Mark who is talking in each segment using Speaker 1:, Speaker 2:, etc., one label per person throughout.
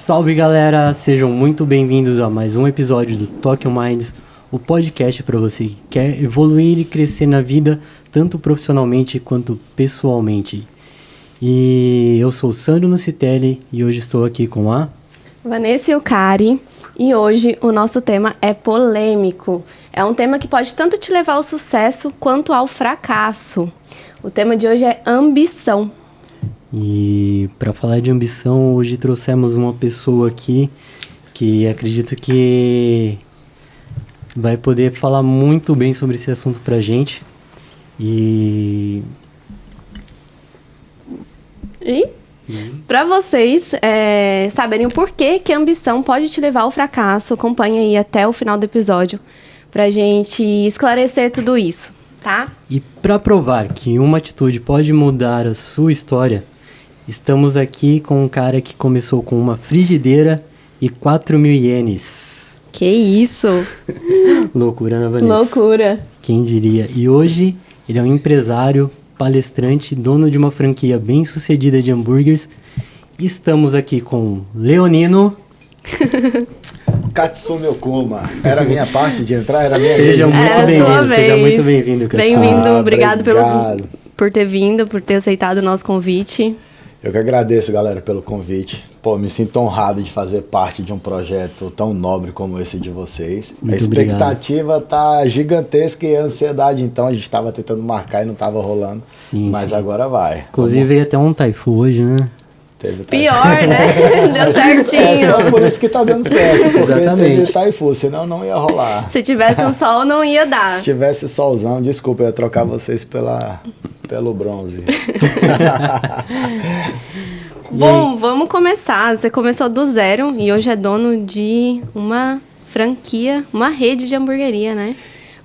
Speaker 1: Salve galera, sejam muito bem-vindos a mais um episódio do Tokyo Minds, o podcast para você que quer evoluir e crescer na vida, tanto profissionalmente quanto pessoalmente. E eu sou o Sandro Nucitelli e hoje estou aqui com a
Speaker 2: Vanessa Yucari, e hoje o nosso tema é polêmico. É um tema que pode tanto te levar ao sucesso quanto ao fracasso. O tema de hoje é ambição.
Speaker 1: E para falar de ambição, hoje trouxemos uma pessoa aqui que acredito que vai poder falar muito bem sobre esse assunto pra gente. E para vocês saberem o porquê que a ambição pode te levar ao fracasso, acompanhe aí até o final do episódio pra gente esclarecer tudo isso, tá? E para provar que uma atitude pode mudar a sua história, estamos aqui com um cara que começou com uma frigideira e 4.000 ienes.
Speaker 2: Que isso?
Speaker 1: Loucura, né, Vanessa?
Speaker 2: Loucura.
Speaker 1: Quem diria? E hoje ele é um empresário, palestrante, dono de uma franquia bem sucedida de hambúrgueres. Estamos aqui com Leonino.
Speaker 3: Katsumi Okuma. Era a minha parte de entrar? Era a minha
Speaker 1: Seja
Speaker 3: vez.
Speaker 1: muito bem-vindo, seja muito bem-vindo, Katsumi.
Speaker 2: Bem-vindo, obrigado por ter vindo, por ter aceitado o nosso convite.
Speaker 3: Eu que agradeço, galera, pelo convite. Pô, me sinto honrado de fazer parte de um projeto tão nobre como esse de vocês.
Speaker 1: Muito
Speaker 3: a expectativa tá gigantesca e a ansiedade, então, a gente estava tentando marcar e não estava rolando.
Speaker 1: Sim,
Speaker 3: mas
Speaker 1: sim.
Speaker 3: agora vai.
Speaker 1: Inclusive veio até um Taifu hoje, né?
Speaker 2: Pior, né? Deu certinho.
Speaker 3: É só por isso que tá dando certo, porque
Speaker 1: Exatamente.
Speaker 3: teve Taifu, senão não ia rolar.
Speaker 2: Se tivesse um sol, não ia dar.
Speaker 3: Se tivesse solzão, desculpa, eu ia trocar vocês pelo bronze.
Speaker 2: Bom, vamos começar. Você começou do zero e hoje é dono de uma franquia, uma rede de hamburgueria, né?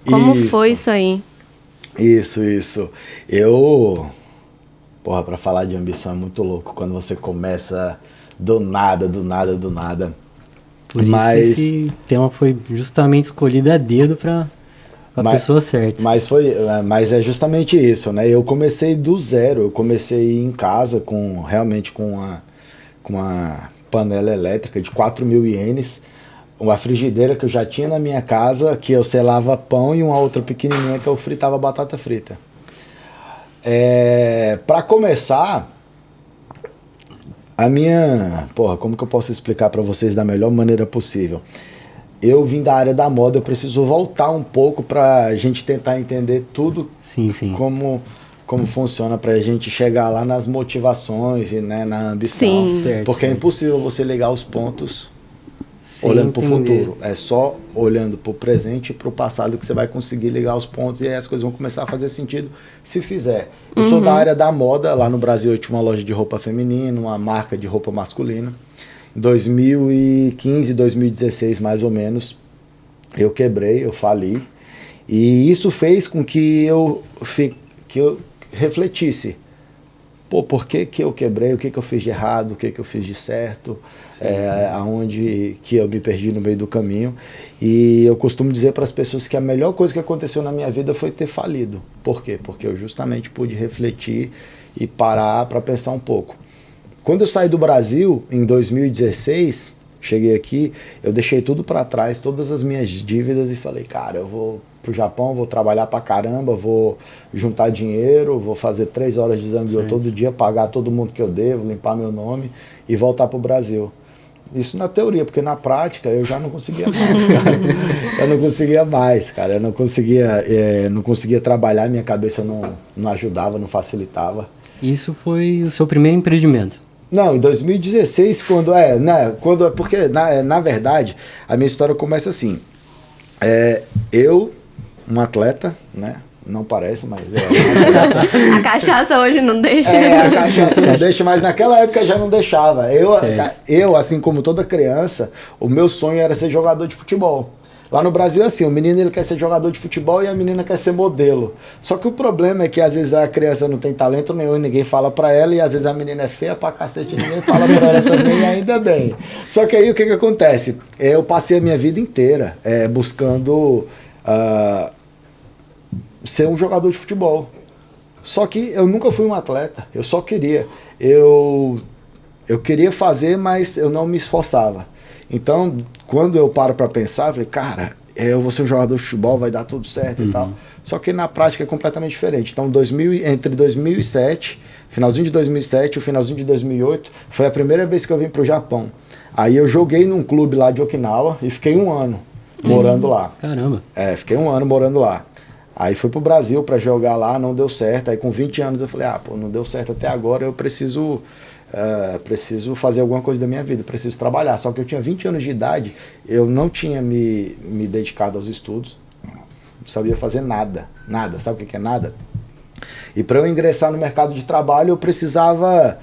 Speaker 2: Como foi isso aí?
Speaker 3: Isso. Porra, pra falar de ambição é muito louco quando você começa do nada.
Speaker 1: Por isso esse tema foi justamente escolhido a dedo para a pessoa certa.
Speaker 3: Mas é justamente isso, né? Eu comecei do zero, eu comecei em casa realmente com uma panela elétrica de 4.000 ienes, uma frigideira que eu já tinha na minha casa, que eu selava pão, e uma outra pequenininha que eu fritava batata frita. Para começar, como que eu posso explicar para vocês da melhor maneira possível? Eu vim da área da moda, eu preciso voltar um pouco para a gente tentar entender tudo,
Speaker 1: sim.
Speaker 3: como funciona, para a gente chegar lá nas motivações e, né, na ambição.
Speaker 2: Sim.
Speaker 1: Certo,
Speaker 3: porque é impossível você ligar os pontos olhando para o futuro. É só olhando para o presente e para o passado que você vai conseguir ligar os pontos e aí as coisas vão começar a fazer sentido se fizer. Eu sou da área da moda, lá no Brasil eu tinha uma loja de roupa feminina, uma marca de roupa masculina. Em 2015, 2016 mais ou menos, eu quebrei, eu fali. E isso fez com que eu refletisse. Por que eu quebrei? O que eu fiz de errado? O que eu fiz de certo? Aonde que eu me perdi no meio do caminho. E eu costumo dizer para as pessoas que a melhor coisa que aconteceu na minha vida foi ter falido. Por quê? Porque eu justamente pude refletir e parar para pensar um pouco. Quando eu saí do Brasil, em 2016, cheguei aqui, eu deixei tudo para trás, todas as minhas dívidas e falei, cara, eu vou pro Japão, vou trabalhar pra caramba, vou juntar dinheiro, vou fazer 3 horas de Zambio todo dia, pagar todo mundo que eu devo, limpar meu nome e voltar pro Brasil. Isso na teoria, porque na prática eu já não conseguia mais, cara. Eu não conseguia trabalhar, minha cabeça não ajudava, não facilitava.
Speaker 1: Isso foi o seu primeiro empreendimento?
Speaker 3: Não, em 2016, porque na verdade a minha história começa assim. Eu, um atleta, né? Não parece, mas é um atleta.
Speaker 2: A cachaça hoje não deixa.
Speaker 3: A cachaça não deixa, mas naquela época já não deixava. Eu, assim como toda criança, o meu sonho era ser jogador de futebol. Lá no Brasil é assim, o menino ele quer ser jogador de futebol e a menina quer ser modelo. Só que o problema é que às vezes a criança não tem talento nenhum, ninguém fala pra ela, e às vezes a menina é feia pra cacete, ninguém fala pra ela também, e ainda bem. Só que aí o que acontece? Eu passei a minha vida inteira buscando ser um jogador de futebol. Só que eu nunca fui um atleta, eu só queria. Eu eu queria fazer, mas eu não me esforçava. Então, quando eu paro para pensar, eu falei, cara, eu vou ser um jogador de futebol, vai dar tudo certo e tal. Só que na prática é completamente diferente. Então, entre 2007, finalzinho de 2007 e o finalzinho de 2008, foi a primeira vez que eu vim pro Japão. Aí eu joguei num clube lá de Okinawa e fiquei 1 ano morando lá.
Speaker 4: Caramba.
Speaker 3: Fiquei 1 ano morando lá. Aí fui pro Brasil para jogar lá, não deu certo. Aí com 20 anos eu falei, não deu certo até agora, eu preciso fazer alguma coisa da minha vida, preciso trabalhar. Só que eu tinha 20 anos de idade, eu não tinha me dedicado aos estudos, não sabia fazer nada. Sabe o que é nada? E para eu ingressar no mercado de trabalho, eu precisava,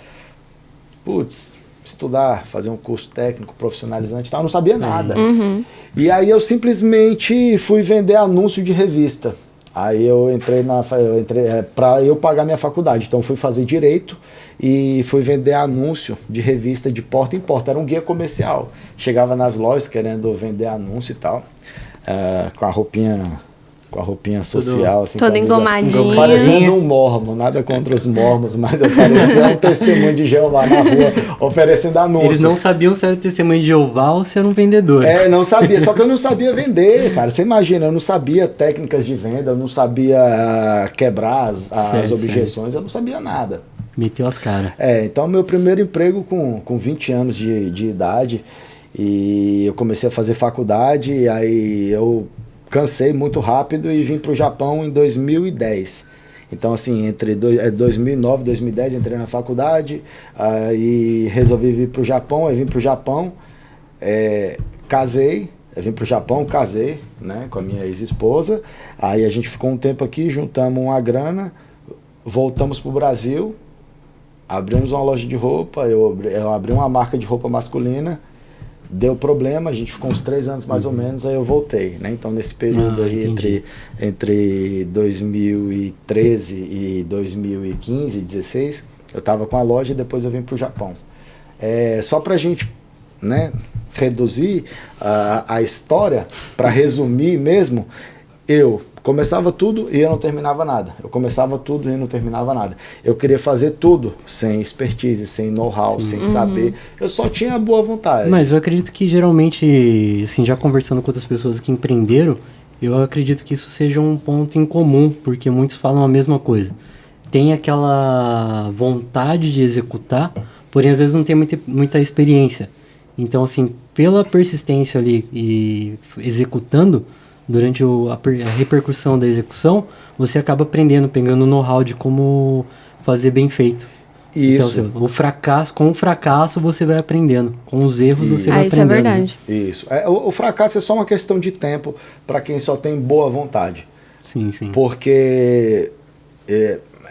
Speaker 3: estudar, fazer um curso técnico, profissionalizante e tal, eu não sabia nada. E aí eu simplesmente fui vender anúncio de revista. Aí eu entrei para eu pagar minha faculdade, então fui fazer direito e fui vender anúncio de revista de porta em porta, era um guia comercial. Chegava nas lojas querendo vender anúncio e tal, com a roupinha social, assim,
Speaker 1: todo engomadinho.
Speaker 3: Parecendo um mormon, nada contra os mormons, mas eu parecia um testemunho de Jeová na rua, oferecendo anúncio.
Speaker 4: Eles não sabiam se era testemunho de Jeová ou se era um vendedor.
Speaker 3: Não sabia, só que eu não sabia vender, cara. Você imagina, eu não sabia técnicas de venda, eu não sabia quebrar as objeções, eu não sabia nada.
Speaker 4: Meteu as caras.
Speaker 3: Então meu primeiro emprego com 20 anos de idade, e eu comecei a fazer faculdade, e aí eu cansei muito rápido e vim para o Japão em 2010. Então, assim, entre 2009 e 2010 entrei na faculdade, aí resolvi vir para o Japão, aí vim para o Japão, casei, eu vim para o Japão, casei, né, com a minha ex-esposa, aí a gente ficou um tempo aqui, juntamos uma grana, voltamos para o Brasil, abrimos uma loja de roupa, eu abri uma marca de roupa masculina, deu problema, a gente ficou uns 3 anos mais ou menos, aí eu voltei, né? Então nesse período aí entre 2013 e 2015, 16, eu tava com a loja e depois eu vim pro Japão. Só pra gente, né, reduzir a história, para resumir mesmo, eu começava tudo e eu não terminava nada. Eu começava tudo e não terminava nada. Eu queria fazer tudo sem expertise, sem know-how, sem saber. Eu só tinha boa vontade.
Speaker 4: Mas eu acredito que geralmente, assim, já conversando com outras pessoas que empreenderam, eu acredito que isso seja um ponto em comum, porque muitos falam a mesma coisa. Tem aquela vontade de executar, porém às vezes não tem muita experiência. Então, assim, pela persistência ali e executando, durante a repercussão da execução, você acaba aprendendo, pegando o know-how de como fazer bem feito.
Speaker 3: Isso.
Speaker 4: Então, com o fracasso você vai aprendendo. Com os erros você vai aprendendo.
Speaker 1: Isso é verdade.
Speaker 3: Isso. O fracasso é só uma questão de tempo para quem só tem boa vontade.
Speaker 4: Sim, sim.
Speaker 3: Porque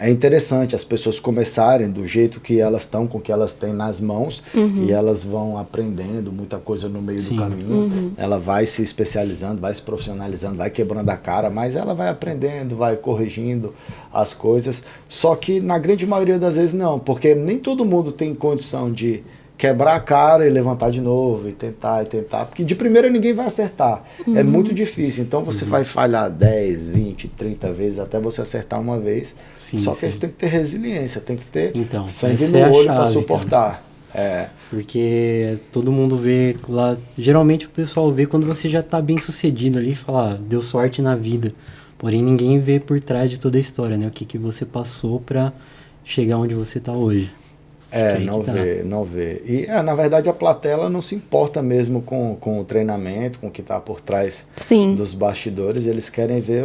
Speaker 3: é interessante as pessoas começarem do jeito que elas estão, com o que elas têm nas mãos, e elas vão aprendendo muita coisa no meio do caminho. Ela vai se especializando, vai se profissionalizando, vai quebrando a cara, mas ela vai aprendendo, vai corrigindo as coisas. Só que na grande maioria das vezes não, porque nem todo mundo tem condição de quebrar a cara e levantar de novo e tentar, porque de primeira ninguém vai acertar, é muito difícil, então você vai falhar 10, 20, 30 vezes até você acertar uma vez, só que você tem que ter resiliência, tem que ter sangue no olho para suportar.
Speaker 4: Porque todo mundo vê lá, geralmente o pessoal vê quando você já está bem sucedido ali e fala, deu sorte na vida, porém ninguém vê por trás de toda a história, né, o que você passou para chegar onde você está hoje.
Speaker 3: Não vê. E, na verdade, a plateia ela não se importa mesmo com o treinamento, com o que está por trás dos bastidores. Eles querem ver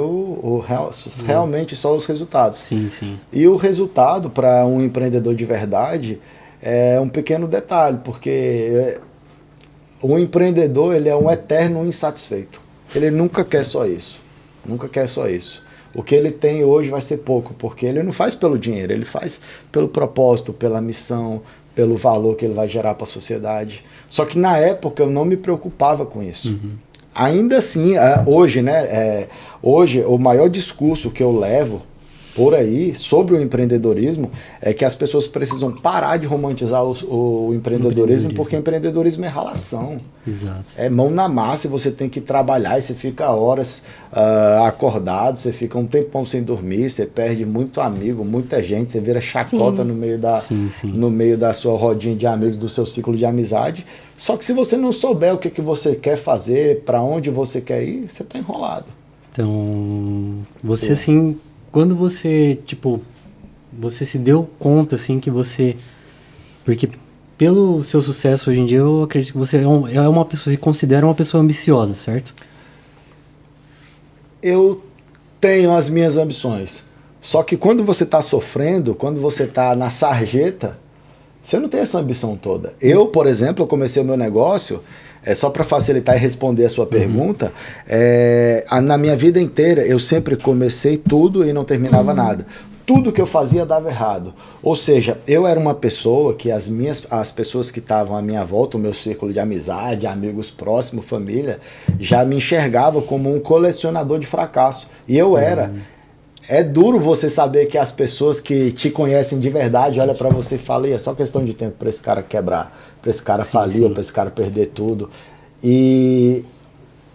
Speaker 3: realmente só os resultados.
Speaker 4: Sim, sim.
Speaker 3: E o resultado, para um empreendedor de verdade, é um pequeno detalhe, porque o empreendedor ele é um eterno insatisfeito. Ele nunca quer só isso. Nunca quer só isso. O que ele tem hoje vai ser pouco, porque ele não faz pelo dinheiro, ele faz pelo propósito, pela missão, pelo valor que ele vai gerar para a sociedade. Só que na época eu não me preocupava com isso. Ainda assim, hoje, né? Hoje, o maior discurso que eu levo por aí sobre o empreendedorismo é que as pessoas precisam parar de romantizar o empreendedorismo, porque o empreendedorismo é ralação.
Speaker 4: Exato.
Speaker 3: É mão na massa, e você tem que trabalhar, e você fica horas acordado, você fica um tempão sem dormir, você perde muito amigo, muita gente, você vira chacota no meio da sua rodinha de amigos, do seu ciclo de amizade. Só que se você não souber o que você quer fazer, para onde você quer ir, você está enrolado.
Speaker 4: Então, você assim, quando você, tipo, você se deu conta, assim, que você... Porque pelo seu sucesso hoje em dia, eu acredito que você é uma pessoa, se considera uma pessoa ambiciosa, certo?
Speaker 3: Eu tenho as minhas ambições. Só que quando você está sofrendo, quando você está na sarjeta, você não tem essa ambição toda. Eu, por exemplo, eu comecei o meu negócio, só para facilitar e responder a sua pergunta, na minha vida inteira eu sempre comecei tudo e não terminava nada. Tudo que eu fazia dava errado. Ou seja, eu era uma pessoa que as pessoas que estavam à minha volta, o meu círculo de amizade, amigos próximos, família, já me enxergavam como um colecionador de fracasso. E eu era. É duro você saber que as pessoas que te conhecem de verdade olham para você e falam, é só questão de tempo para esse cara quebrar, para esse cara falir, para esse cara perder tudo. E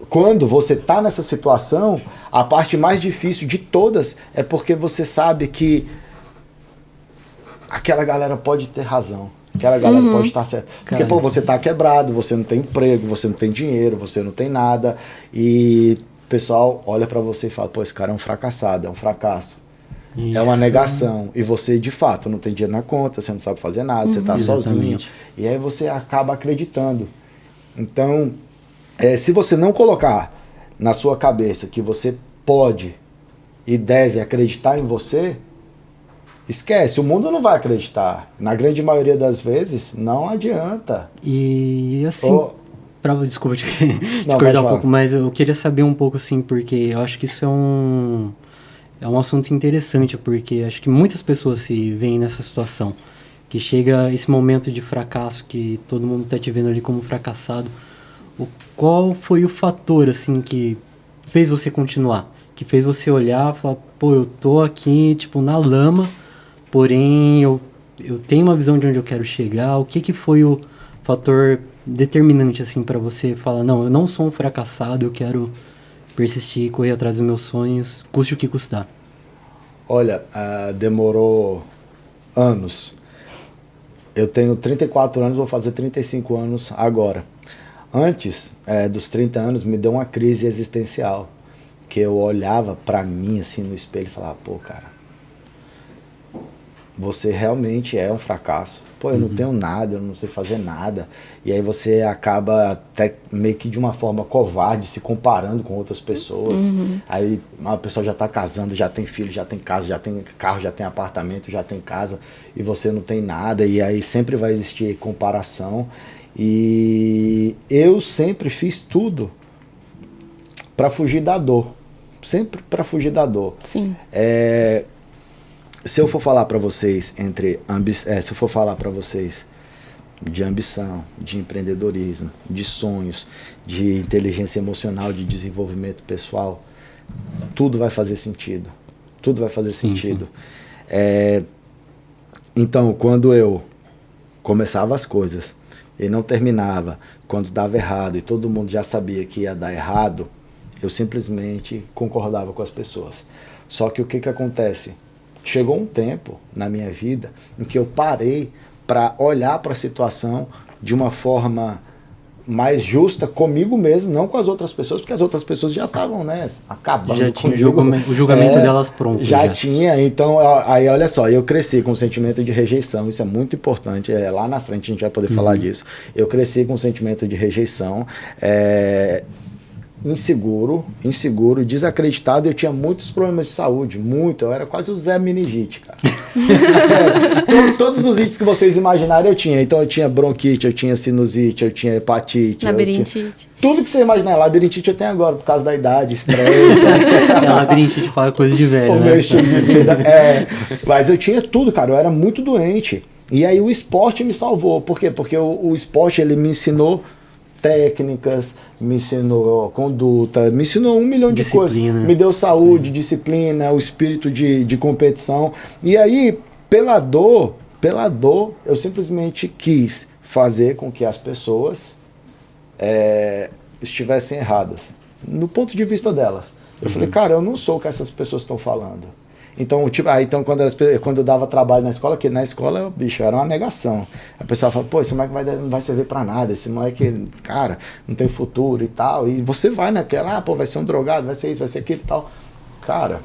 Speaker 3: quando você está nessa situação, a parte mais difícil de todas é porque você sabe que aquela galera pode ter razão. Aquela galera pode estar certa. Porque, pô, você está quebrado, você não tem emprego, você não tem dinheiro, você não tem nada. E o pessoal olha pra você e fala, pô, esse cara é um fracassado, é um fracasso. Isso. É uma negação. E você, de fato, não tem dinheiro na conta, você não sabe fazer nada, você tá sozinho. E aí você acaba acreditando. Então, se você não colocar na sua cabeça que você pode e deve acreditar em você, esquece, o mundo não vai acreditar. Na grande maioria das vezes, não adianta.
Speaker 4: E assim... Desculpa te cortar um pouco, mas eu queria saber um pouco, assim, porque eu acho que isso é um assunto interessante, porque acho que muitas pessoas se veem nessa situação, que chega esse momento de fracasso, que todo mundo está te vendo ali como fracassado. Qual foi o fator, assim, que fez você continuar? Que fez você olhar e falar, pô, eu tô aqui, tipo, na lama, porém eu tenho uma visão de onde eu quero chegar. O que foi o fator determinante, assim, para você falar, não, eu não sou um fracassado, eu quero persistir, correr atrás dos meus sonhos, custe o que custar?
Speaker 3: Olha, demorou anos. Eu tenho 34 anos, vou fazer 35 anos agora. Antes dos 30 anos, me deu uma crise existencial, que eu olhava para mim, assim, no espelho e falava, pô, cara, você realmente é um fracasso. Pô, eu não tenho nada, eu não sei fazer nada. E aí você acaba até meio que de uma forma covarde, se comparando com outras pessoas. Aí uma pessoa já está casando, já tem filho, já tem casa, já tem carro, já tem apartamento, já tem casa, e você não tem nada. E aí sempre vai existir comparação. E eu sempre fiz tudo para fugir da dor. Sempre para fugir da dor.
Speaker 1: Sim.
Speaker 3: Se eu for falar para vocês se eu for falar para vocês de ambição, de empreendedorismo, de sonhos, de inteligência emocional, de desenvolvimento pessoal, tudo vai fazer sentido. Tudo vai fazer sentido. Então, quando eu começava as coisas e não terminava, quando dava errado e todo mundo já sabia que ia dar errado, eu simplesmente concordava com as pessoas. Só que o que acontece? Chegou um tempo na minha vida em que eu parei para olhar para a situação de uma forma mais justa comigo mesmo, não com as outras pessoas, porque as outras pessoas já estavam, né, acabando
Speaker 4: já tinha
Speaker 3: comigo.
Speaker 4: O julgamento delas pronto.
Speaker 3: Já tinha, então, aí olha só, eu cresci com um sentimento de rejeição, isso é muito importante, lá na frente a gente vai poder falar disso. Eu cresci com um sentimento de rejeição, inseguro, desacreditado. Eu tinha muitos problemas de saúde, eu era quase o Zé Meningite, cara. Todos os ites que vocês imaginarem eu tinha. Então eu tinha bronquite, eu tinha sinusite, eu tinha hepatite,
Speaker 1: labirintite.
Speaker 3: Tudo que você imaginar. Labirintite eu tenho agora por causa da idade, estresse.
Speaker 4: Labirintite fala coisa de velho,
Speaker 3: o meu estilo de vida. Mas eu tinha tudo, cara. Eu era muito doente. E aí o esporte me salvou. Por quê? Porque o esporte, ele me ensinou técnicas, me ensinou conduta, me ensinou 1 milhão de coisas. Me deu saúde, disciplina, o espírito de competição. E aí, pela dor, eu simplesmente quis fazer com que as pessoas estivessem erradas, no ponto de vista delas. Eu falei, cara, eu não sou o que essas pessoas estão falando. Então, então quando eu dava trabalho na escola, que na escola, bicho, era uma negação. A pessoa fala, pô, esse moleque não vai servir pra nada, esse moleque, cara, não tem futuro e tal. E você vai naquela, pô, vai ser um drogado, vai ser isso, vai ser aquilo e tal. Cara,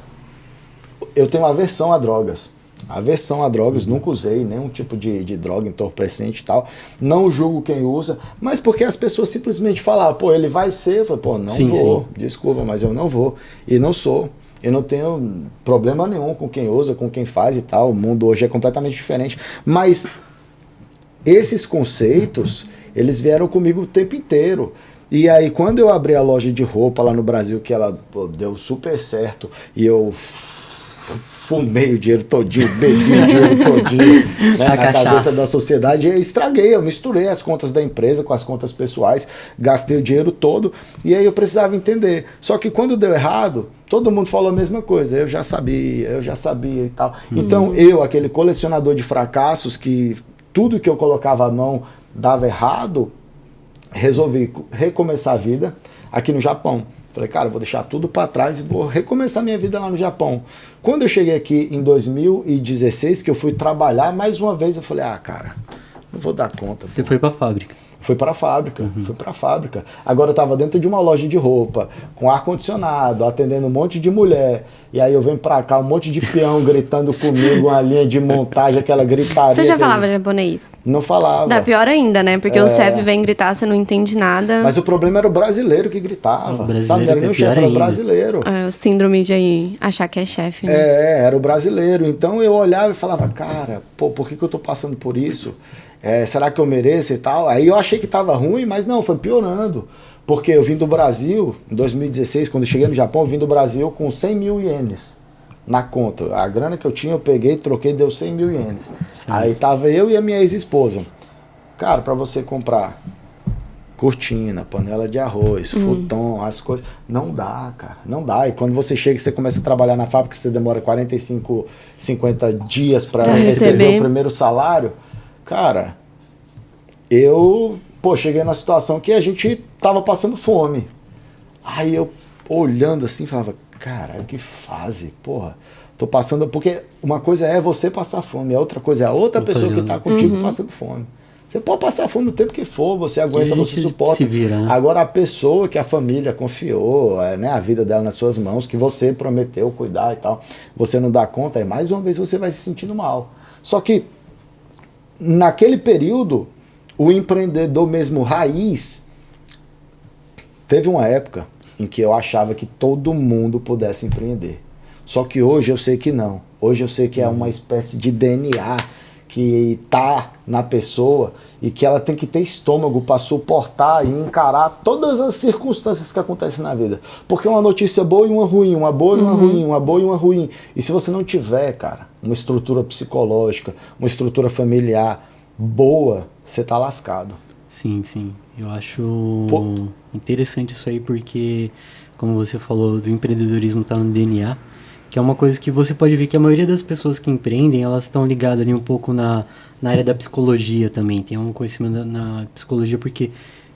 Speaker 3: eu tenho aversão a drogas. Aversão a drogas, nunca usei nenhum tipo de droga entorpecente e tal. Não julgo quem usa, mas porque as pessoas simplesmente falavam, pô, ele vai ser, eu falei, pô, não vou, desculpa, mas eu não vou. E não sou. Eu não tenho problema nenhum com quem usa, com quem faz e tal. O mundo hoje é completamente diferente. Mas esses conceitos, eles vieram comigo o tempo inteiro. E aí, quando eu abri a loja de roupa lá no Brasil, que ela deu super certo, e eu fumei o dinheiro todinho, bebi o dinheiro todinho, né, na cabeça da sociedade, e estraguei, eu misturei as contas da empresa com as contas pessoais, gastei o dinheiro todo, e aí eu precisava entender. Só que quando deu errado, todo mundo falou a mesma coisa, eu já sabia e tal. Então aquele colecionador de fracassos, que tudo que eu colocava a mão dava errado, resolvi recomeçar a vida aqui no Japão. Falei, cara, vou deixar tudo para trás e vou recomeçar minha vida lá no Japão. Quando eu cheguei aqui em 2016, que eu fui trabalhar, mais uma vez eu falei, cara, não vou dar conta.
Speaker 4: Você foi para a fábrica?
Speaker 3: Fui para a fábrica. Agora eu estava dentro de uma loja de roupa, com ar-condicionado, atendendo um monte de mulher. E aí eu venho para cá, um monte de peão gritando comigo, uma linha de montagem, aquela gritaria.
Speaker 2: Você já falava japonês?
Speaker 3: Não falava.
Speaker 2: Dá pior ainda, né? Porque o chefe vem gritar, você não entende nada.
Speaker 3: Mas o problema era o brasileiro que gritava. Sabe? Não era nem o chefe, era o brasileiro.
Speaker 2: O síndrome de achar que é chefe, né?
Speaker 3: Era o brasileiro. Então eu olhava e falava, cara, pô, por que eu tô passando por isso? Será que eu mereço e tal? Aí eu achei que estava ruim, mas não, foi piorando. Porque eu vim do Brasil, em 2016, quando eu cheguei no Japão, eu vim do Brasil com 100 mil ienes na conta. A grana que eu tinha, eu peguei, troquei, deu 100 mil ienes. Sim. Aí tava eu e a minha ex-esposa. Cara, para você comprar cortina, panela de arroz, futon, as coisas, não dá, cara, não dá. E quando você chega e você começa a trabalhar na fábrica, você demora 45, 50 dias para receber o primeiro salário. Cara, eu cheguei numa situação que a gente tava passando fome. Aí eu, olhando assim, falava, caralho, que fase, porra. Tô passando, porque uma coisa é você passar fome, a outra coisa é a outra pessoa que tá contigo passando fome. Você pode passar fome no tempo que for, você aguenta, você suporta.
Speaker 4: Vira, né?
Speaker 3: Agora a pessoa que a família confiou, né, a vida dela nas suas mãos, que você prometeu cuidar e tal, você não dá conta, aí mais uma vez você vai se sentindo mal. Só que naquele período, o empreendedor mesmo raiz, teve uma época em que eu achava que todo mundo pudesse empreender. Só que hoje eu sei que não. Hoje eu sei que é uma espécie de DNA que está na pessoa e que ela tem que ter estômago para suportar e encarar todas as circunstâncias que acontecem na vida. Porque uma notícia boa e uma ruim, uma boa e uma ruim, uma boa e uma ruim. E se você não tiver, cara, uma estrutura psicológica, uma estrutura familiar boa, você tá lascado.
Speaker 4: Sim, sim. Eu acho interessante isso aí porque, como você falou, do empreendedorismo tá no DNA, que é uma coisa que você pode ver que a maioria das pessoas que empreendem, elas estão ligadas ali um pouco na área da psicologia também. Tem um conhecimento na psicologia, porque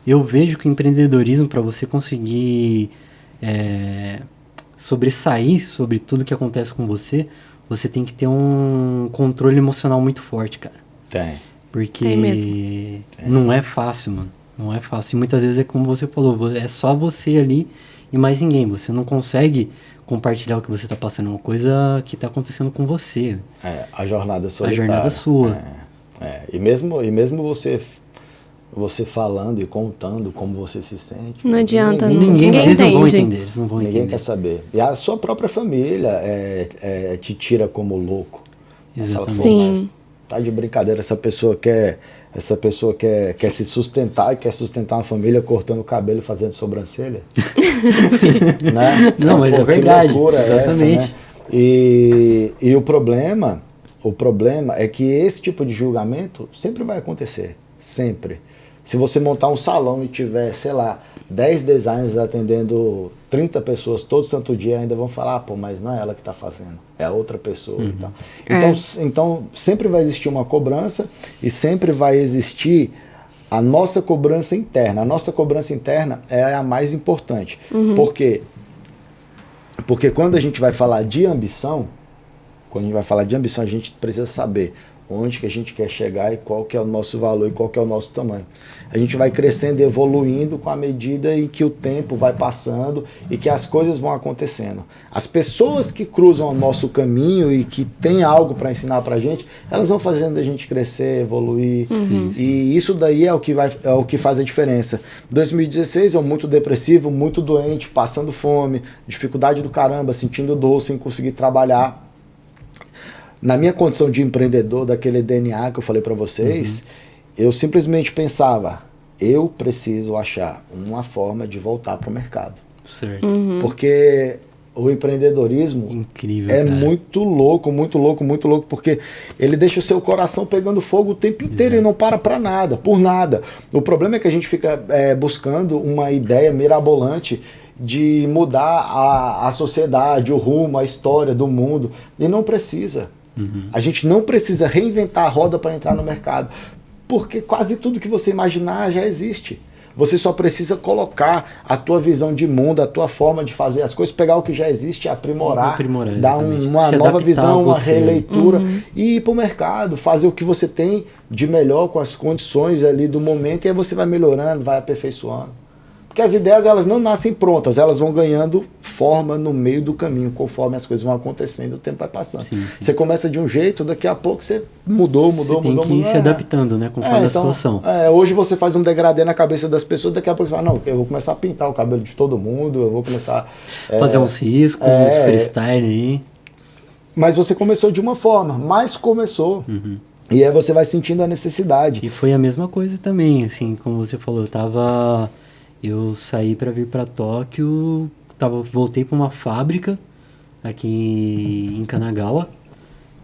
Speaker 4: eu vejo que o empreendedorismo, para você conseguir sobressair sobre tudo que acontece com você, você tem que ter um controle emocional muito forte, cara.
Speaker 3: Tem.
Speaker 4: Porque
Speaker 2: tem mesmo.
Speaker 4: Não é fácil, mano. Não é fácil. E muitas vezes é como você falou, é só você ali e mais ninguém. Você não consegue compartilhar o que você está passando, é uma coisa que está acontecendo com você.
Speaker 3: A jornada solitária.
Speaker 4: A jornada sua.
Speaker 3: E mesmo você falando e contando como você se sente.
Speaker 2: Não adianta,
Speaker 4: ninguém
Speaker 2: entende.
Speaker 4: Não vão entender, eles não vão
Speaker 3: ninguém
Speaker 4: entender.
Speaker 3: Quer saber. E a sua própria família te tira como louco.
Speaker 4: Exatamente.
Speaker 2: Sim.
Speaker 3: Tá de brincadeira, essa pessoa quer se sustentar e quer sustentar uma família cortando o cabelo e fazendo sobrancelha. Né?
Speaker 4: Não, mas é verdade, exatamente.
Speaker 3: Essa, né? E o problema é que esse tipo de julgamento sempre vai acontecer, sempre. Se você montar um salão e tiver, sei lá, 10 designers atendendo 30 pessoas todo santo dia, ainda vão falar, pô, mas não é ela que está fazendo, é a outra pessoa e tal. Então, sempre vai existir uma cobrança e sempre vai existir a nossa cobrança interna. A nossa cobrança interna é a mais importante. Por quê? Porque quando a gente vai falar de ambição, a gente precisa saber onde que a gente quer chegar e qual que é o nosso valor e qual que é o nosso tamanho. A gente vai crescendo e evoluindo com a medida em que o tempo vai passando e que as coisas vão acontecendo. As pessoas que cruzam o nosso caminho e que têm algo para ensinar para a gente, elas vão fazendo a gente crescer, evoluir. E isso daí é o que faz a diferença. 2016 eu muito depressivo, muito doente, passando fome, dificuldade do caramba, sentindo dor, sem conseguir trabalhar. Na minha condição de empreendedor, daquele DNA que eu falei para vocês, eu simplesmente pensava, eu preciso achar uma forma de voltar para o mercado.
Speaker 4: Certo.
Speaker 3: Porque o empreendedorismo
Speaker 4: Incrível,
Speaker 3: é
Speaker 4: cara.
Speaker 3: muito louco, porque ele deixa o seu coração pegando fogo o tempo inteiro e não para nada, por nada. O problema é que a gente fica buscando uma ideia mirabolante de mudar a sociedade, o rumo, a história do mundo, e não precisa. A gente não precisa reinventar a roda para entrar no mercado, porque quase tudo que você imaginar já existe. Você só precisa colocar a tua visão de mundo, a tua forma de fazer as coisas, pegar o que já existe, aprimorar dar uma nova visão, uma releitura e ir para o mercado, fazer o que você tem de melhor com as condições ali do momento, e aí você vai melhorando, vai aperfeiçoando. Porque as ideias, elas não nascem prontas, elas vão ganhando forma no meio do caminho, conforme as coisas vão acontecendo, o tempo vai passando. Você começa de um jeito, daqui a pouco você mudou.
Speaker 4: Você tem que ir se adaptando, né, conforme a situação.
Speaker 3: Hoje você faz um degradê na cabeça das pessoas, daqui a pouco você fala, não, eu vou começar a pintar o cabelo de todo mundo, eu vou começar...
Speaker 4: fazer uns riscos, uns freestyle aí.
Speaker 3: Mas você começou de uma forma, mas começou. E aí você vai sentindo a necessidade.
Speaker 4: E foi a mesma coisa também, assim, como você falou, eu saí para vir para Tóquio, voltei para uma fábrica aqui em Kanagawa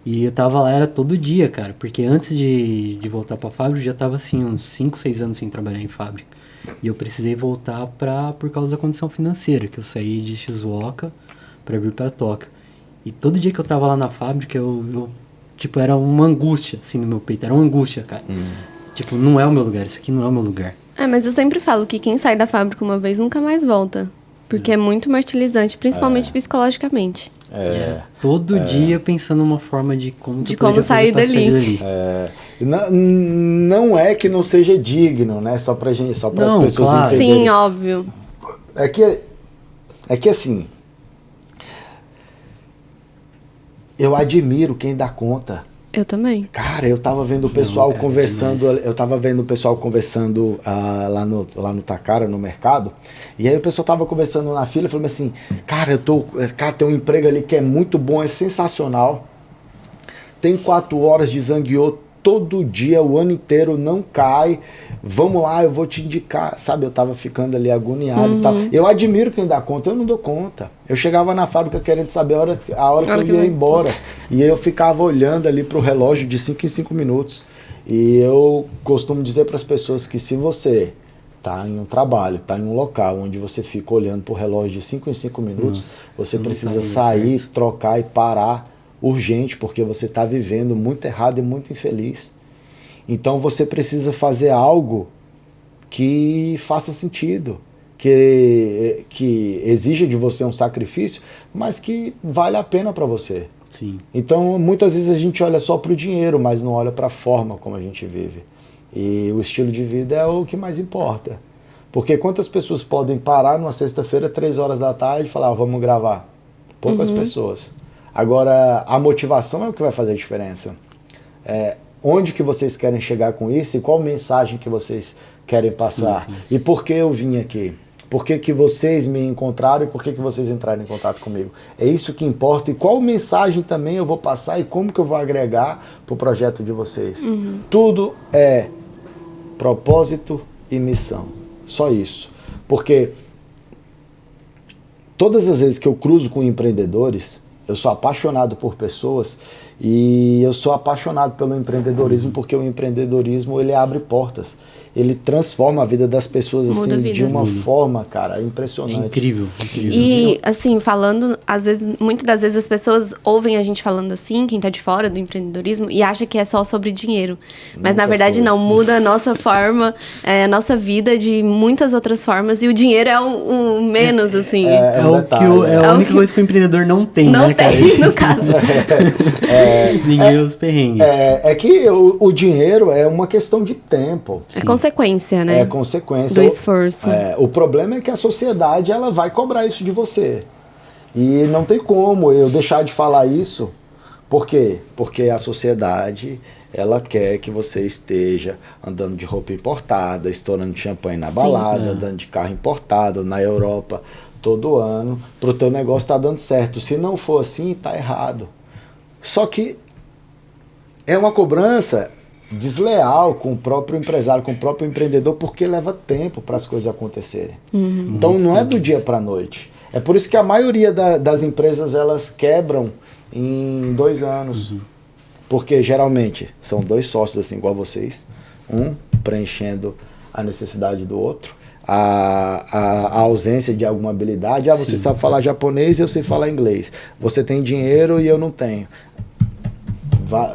Speaker 4: e eu tava lá, era todo dia, cara, porque antes de voltar para a fábrica eu já tava assim uns 5, 6 anos sem trabalhar em fábrica. E eu precisei voltar por causa da condição financeira, que eu saí de Shizuoka para vir para Tóquio. E todo dia que eu tava lá na fábrica, eu tipo, era uma angústia assim no meu peito, era uma angústia, cara. Tipo, não é o meu lugar, isso aqui não é o meu lugar.
Speaker 1: Mas eu sempre falo que quem sai da fábrica uma vez nunca mais volta. Porque é muito martirizante, principalmente psicologicamente.
Speaker 4: Todo dia pensando numa forma de como
Speaker 1: sair dali.
Speaker 3: Não é que não seja digno, né? Só para as pessoas entenderem.
Speaker 1: Sim, óbvio.
Speaker 3: É que assim, eu admiro quem dá conta.
Speaker 1: Eu também.
Speaker 3: Cara, eu tava vendo o pessoal conversando, lá no Takara, no mercado, e aí o pessoal tava conversando na fila e falou assim, cara, tem um emprego ali que é muito bom, é sensacional, tem 4 horas de zangueô todo dia, o ano inteiro, não cai, vamos lá, eu vou te indicar, sabe, eu tava ficando ali agoniado e tal. Eu admiro quem dá conta, eu não dou conta. Eu chegava na fábrica querendo saber a hora que eu ia embora, e eu ficava olhando ali pro relógio de 5 em 5 minutos. E eu costumo dizer para as pessoas que se você tá em um trabalho, tá em um local onde você fica olhando pro relógio de 5 em 5 minutos, você precisa sair, trocar e parar urgente, porque você está vivendo muito errado e muito infeliz. Então você precisa fazer algo que faça sentido, que exija de você um sacrifício, mas que vale a pena para você.
Speaker 4: Sim.
Speaker 3: Então muitas vezes a gente olha só para o dinheiro, mas não olha para a forma como a gente vive. E o estilo de vida é o que mais importa. Porque quantas pessoas podem parar numa sexta-feira, 3 horas da tarde e falar, vamos gravar? Poucas pessoas. Agora, a motivação é o que vai fazer a diferença. Onde que vocês querem chegar com isso e qual mensagem que vocês querem passar? Sim. E por que eu vim aqui? Por que vocês me encontraram e por que vocês entraram em contato comigo? É isso que importa. E qual mensagem também eu vou passar e como que eu vou agregar para o projeto de vocês? Tudo é propósito e missão. Só isso. Porque todas as vezes que eu cruzo com empreendedores, eu sou apaixonado por pessoas e eu sou apaixonado pelo empreendedorismo porque o empreendedorismo ele abre portas. ele transforma a vida das pessoas
Speaker 2: Muda
Speaker 3: assim,
Speaker 2: vidas.
Speaker 3: de uma
Speaker 4: Muda.
Speaker 3: forma, cara,
Speaker 4: É
Speaker 3: impressionante.
Speaker 4: incrível, incrível.
Speaker 2: E, assim, falando, às vezes, muitas das vezes as pessoas ouvem a gente falando assim, quem tá de fora do empreendedorismo, e acha que é só sobre dinheiro. Mas, na
Speaker 3: Nunca
Speaker 2: verdade,
Speaker 3: foi.
Speaker 2: não. Muda a nossa forma, a nossa vida de muitas outras formas. E o dinheiro é o menos, assim.
Speaker 4: É,
Speaker 3: um
Speaker 4: o
Speaker 3: detalhe,
Speaker 4: que é
Speaker 2: é
Speaker 4: a
Speaker 2: o
Speaker 4: única
Speaker 2: que-
Speaker 4: coisa que o empreendedor não tem,
Speaker 2: Não
Speaker 4: né, cara?
Speaker 2: tem, no caso.
Speaker 4: Ninguém os perrengue.
Speaker 3: É que o dinheiro é uma questão de tempo.
Speaker 2: É consequência, né?
Speaker 3: É consequência.
Speaker 2: Do esforço.
Speaker 3: O problema é que a sociedade ela vai cobrar isso de você. E não tem como eu deixar de falar isso. Por quê? Porque a sociedade ela quer que você esteja andando de roupa importada, estourando champanhe na
Speaker 2: Sim.
Speaker 3: balada, andando de carro importado na Europa todo ano, para o teu negócio estar dando certo. Se não for assim, está errado. Só que é uma cobrança desleal com o próprio empresário, com o próprio empreendedor, porque leva tempo para as coisas acontecerem. Então não é do dia para a noite. É por isso que a maioria das empresas elas quebram em 2 anos. Porque geralmente são 2 sócios assim igual vocês, um preenchendo a necessidade do outro, a ausência de alguma habilidade. Você sabe falar japonês e eu sei falar inglês. Você tem dinheiro e eu não tenho.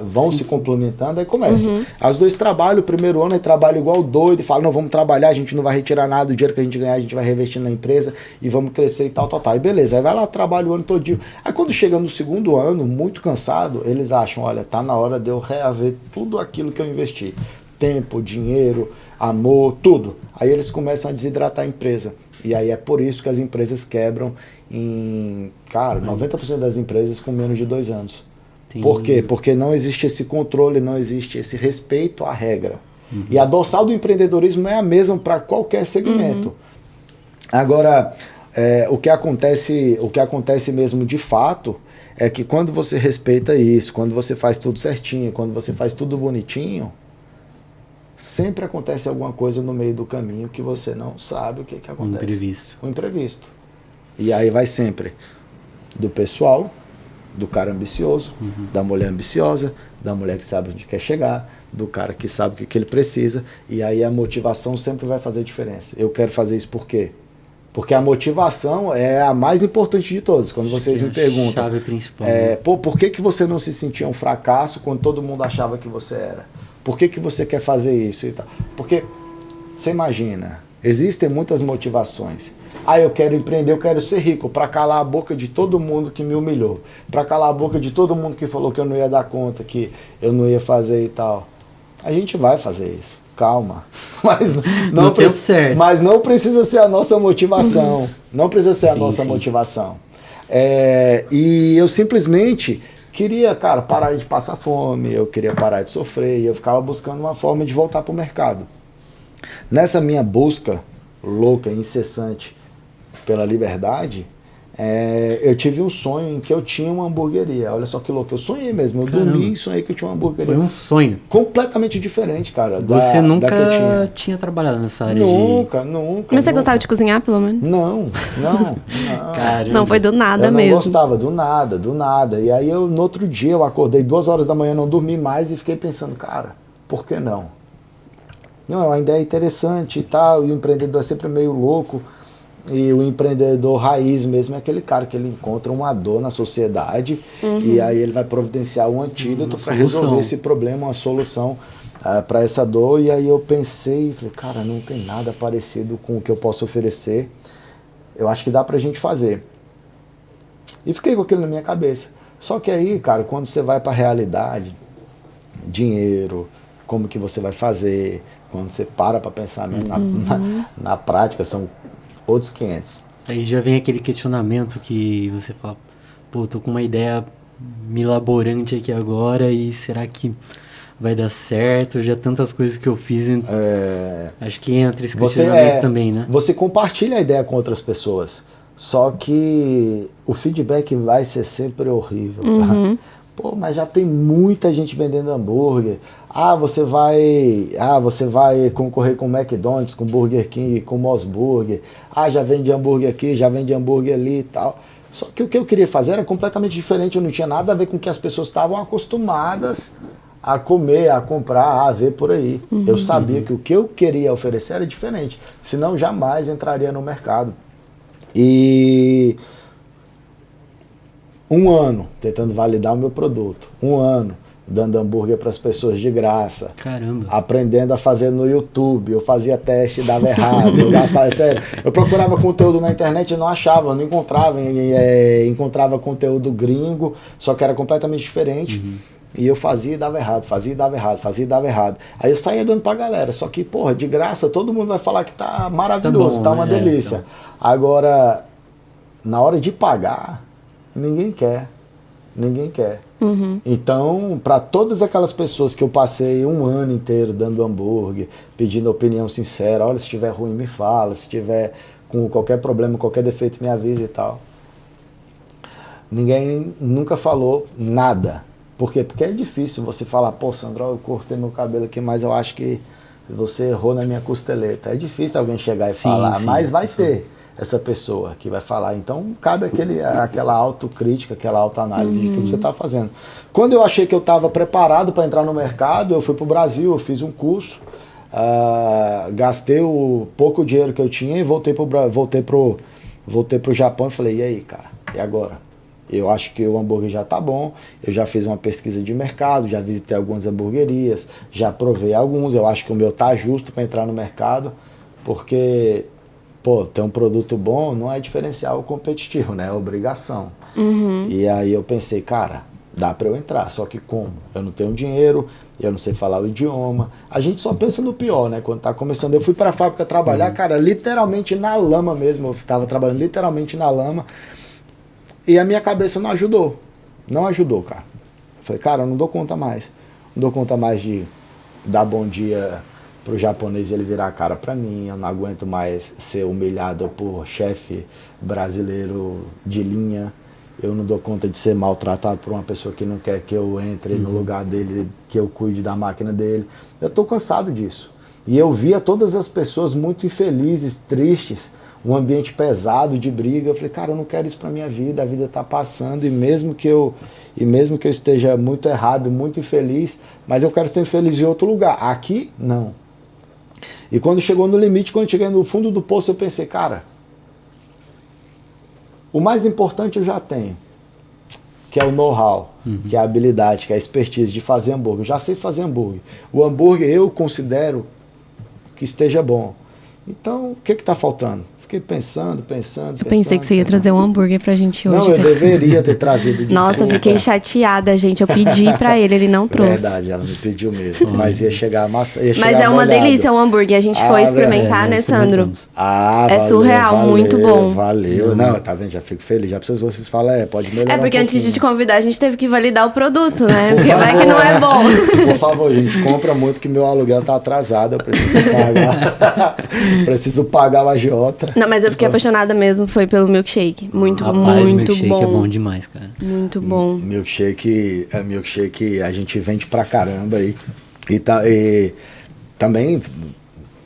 Speaker 3: Vão se complementando, aí começa. As 2 trabalham, o primeiro ano aí trabalham igual doido, e falam, não, vamos trabalhar, a gente não vai retirar nada do dinheiro que a gente ganhar, a gente vai revestir na empresa e vamos crescer e tal. E beleza, aí vai lá, trabalha o ano todinho. Aí quando chega no segundo ano, muito cansado, eles acham, olha, tá na hora de eu reaver tudo aquilo que eu investi. Tempo, dinheiro, amor, tudo. Aí eles começam a desidratar a empresa. E aí é por isso que as empresas quebram em, cara, 90% das empresas com menos de 2 anos. Por quê? Porque não existe esse controle, não existe esse respeito à regra. E a dorsal do empreendedorismo é a mesma para qualquer segmento. Agora, o que acontece mesmo de fato é que quando você respeita isso, quando você faz tudo certinho, quando você faz tudo bonitinho, sempre acontece alguma coisa no meio do caminho que você não sabe o que acontece.
Speaker 4: Imprevisto.
Speaker 3: O imprevisto. E aí vai sempre do pessoal, do cara ambicioso, da mulher ambiciosa, da mulher que sabe onde quer chegar, do cara que sabe o que ele precisa, e aí a motivação sempre vai fazer diferença. Eu quero fazer isso por quê? Porque a motivação é a mais importante de todas. Quando vocês me perguntam,
Speaker 4: Chave principal. Né?
Speaker 3: por que você não se sentia um fracasso quando todo mundo achava que você era? Por que você quer fazer isso e tal? Porque, você imagina, existem muitas motivações. Eu quero empreender, eu quero ser rico, para calar a boca de todo mundo que me humilhou, para calar a boca de todo mundo que falou que eu não ia dar conta, que eu não ia fazer e tal. A gente vai fazer isso, calma. Mas não precisa ser a nossa motivação. Não precisa ser a nossa motivação. E eu simplesmente queria, cara, parar de passar fome, eu queria parar de sofrer, e eu ficava buscando uma forma de voltar para o mercado. Nessa minha busca louca, incessante, pela liberdade, eu tive um sonho em que eu tinha uma hamburgueria. Olha só que louco, eu sonhei mesmo, eu dormi e sonhei que eu tinha uma hamburgueria.
Speaker 4: Foi um sonho.
Speaker 3: Completamente diferente, cara,
Speaker 4: Você nunca
Speaker 3: da que eu
Speaker 4: tinha trabalhado nessa área
Speaker 3: nunca.
Speaker 2: Mas você gostava de cozinhar, pelo menos?
Speaker 3: Não.
Speaker 4: Caramba.
Speaker 2: Não, foi do nada
Speaker 3: eu
Speaker 2: mesmo.
Speaker 3: não gostava, do nada. E aí no outro dia eu acordei 2 horas da manhã, não dormi mais e fiquei pensando, cara, por que não? Não, é uma ideia interessante e tal, e o empreendedor é sempre meio louco. E o empreendedor raiz mesmo é aquele cara que ele encontra uma dor na sociedade e aí ele vai providenciar um antídoto para resolver esse problema, uma solução para essa dor. E aí eu pensei, falei, cara, não tem nada parecido com o que eu posso oferecer. Eu acho que dá pra gente fazer. E fiquei com aquilo na minha cabeça. Só que aí, cara, quando você vai para a realidade, dinheiro, como que você vai fazer, quando você para pensar mesmo na prática, são outros 500.
Speaker 4: Aí já vem aquele questionamento que você fala, pô, tô com uma ideia milaborante aqui agora e será que vai dar certo? Já tantas coisas que eu fiz, acho que entra esse questionamento também, né?
Speaker 3: Você compartilha a ideia com outras pessoas, só que o feedback vai ser sempre horrível. Tá? Pô, mas já tem muita gente vendendo hambúrguer. Você vai concorrer com o McDonald's, com o Burger King, com o Moss Burger. Já vende hambúrguer aqui, já vende hambúrguer ali e tal. Só que o que eu queria fazer era completamente diferente. Eu não tinha nada a ver com o que as pessoas estavam acostumadas a comer, a comprar, a ver por aí. Eu sabia que o que eu queria oferecer era diferente, senão jamais entraria no mercado. E 1 ano tentando validar o meu produto, 1 ano dando hambúrguer para as pessoas de graça.
Speaker 4: Caramba.
Speaker 3: Aprendendo a fazer no YouTube. Eu fazia teste e dava errado. Eu gastava, sério. Eu procurava conteúdo na internet e não achava, não encontrava. Encontrava conteúdo gringo, só que era completamente diferente. E eu fazia e dava errado, fazia e dava errado, fazia e dava errado. Aí eu saía dando pra galera. Só que, porra, de graça, todo mundo vai falar que tá maravilhoso, tá uma delícia. Então. Agora, na hora de pagar, ninguém quer. Ninguém quer. Então, para todas aquelas pessoas que eu passei 1 ano inteiro dando hambúrguer, pedindo opinião sincera, olha, se estiver ruim me fala, se estiver com qualquer problema, qualquer defeito me avisa e tal. Ninguém nunca falou nada. Por quê? Porque é difícil você falar, pô, Sandro, eu cortei meu cabelo aqui, mas eu acho que você errou na minha costeleta. É difícil alguém chegar e falar, mas vai ter essa pessoa que vai falar. Então, cabe aquela autocrítica, aquela autoanálise de tudo que você está fazendo. Quando eu achei que eu estava preparado para entrar no mercado, eu fui para o Brasil, eu fiz um curso, gastei o pouco dinheiro que eu tinha e voltei pro Japão e falei, e aí, cara, e agora? Eu acho que o hambúrguer já tá bom, eu já fiz uma pesquisa de mercado, já visitei algumas hamburguerias, já provei alguns, eu acho que o meu tá justo para entrar no mercado, porque... Pô, ter um produto bom não é diferencial competitivo, né? É obrigação. E aí eu pensei, cara, dá pra eu entrar, só que como? Eu não tenho dinheiro, eu não sei falar o idioma. A gente só pensa no pior, né? Quando tá começando. Eu fui pra fábrica trabalhar, cara, literalmente na lama mesmo. Eu tava trabalhando literalmente na lama. E a minha cabeça não ajudou. Não ajudou, cara. Eu falei, cara, eu não dou conta mais. Não dou conta mais de dar bom dia pro japonês ele virar a cara pra mim, eu não aguento mais ser humilhado por chefe brasileiro de linha, eu não dou conta de ser maltratado por uma pessoa que não quer que eu entre no lugar dele, que eu cuide da máquina dele. Eu tô cansado disso. E eu via todas as pessoas muito infelizes, tristes, um ambiente pesado de briga. Eu falei, cara, eu não quero isso pra minha vida, a vida tá passando, e mesmo que eu esteja muito errado, muito infeliz, mas eu quero ser feliz em outro lugar. Aqui, não. E quando chegou no limite, quando cheguei no fundo do poço, eu pensei, cara, o mais importante eu já tenho, que é o know-how, que é a habilidade, que é a expertise de fazer hambúrguer. Eu já sei fazer hambúrguer. O hambúrguer eu considero que esteja bom. Então, o que está faltando? Fiquei pensando.
Speaker 1: Eu pensei que você ia trazer um hambúrguer pra gente hoje.
Speaker 3: Não, eu deveria ter trazido.
Speaker 1: Nossa, eu fiquei chateada, gente. Eu pedi pra ele não trouxe.
Speaker 3: Verdade, ela me pediu mesmo. Mas ia chegar massa.
Speaker 1: Mas é uma delícia o hambúrguer. A gente foi experimentar, né, Sandro?
Speaker 3: É
Speaker 1: surreal, muito bom.
Speaker 3: Valeu. Não, tá vendo? Já fico feliz. Já preciso vocês falam, pode melhorar.
Speaker 1: É porque antes de te convidar, a gente teve que validar o produto, né? Porque vai que não é bom.
Speaker 3: Por favor, gente, compra muito que meu aluguel tá atrasado. Eu preciso pagar. Preciso pagar o agiota.
Speaker 1: Não, mas eu fiquei apaixonada mesmo, foi pelo milkshake. Muito
Speaker 4: milkshake
Speaker 1: bom.
Speaker 4: É bom demais, cara.
Speaker 1: Muito bom.
Speaker 3: Milkshake a gente vende pra caramba aí. E também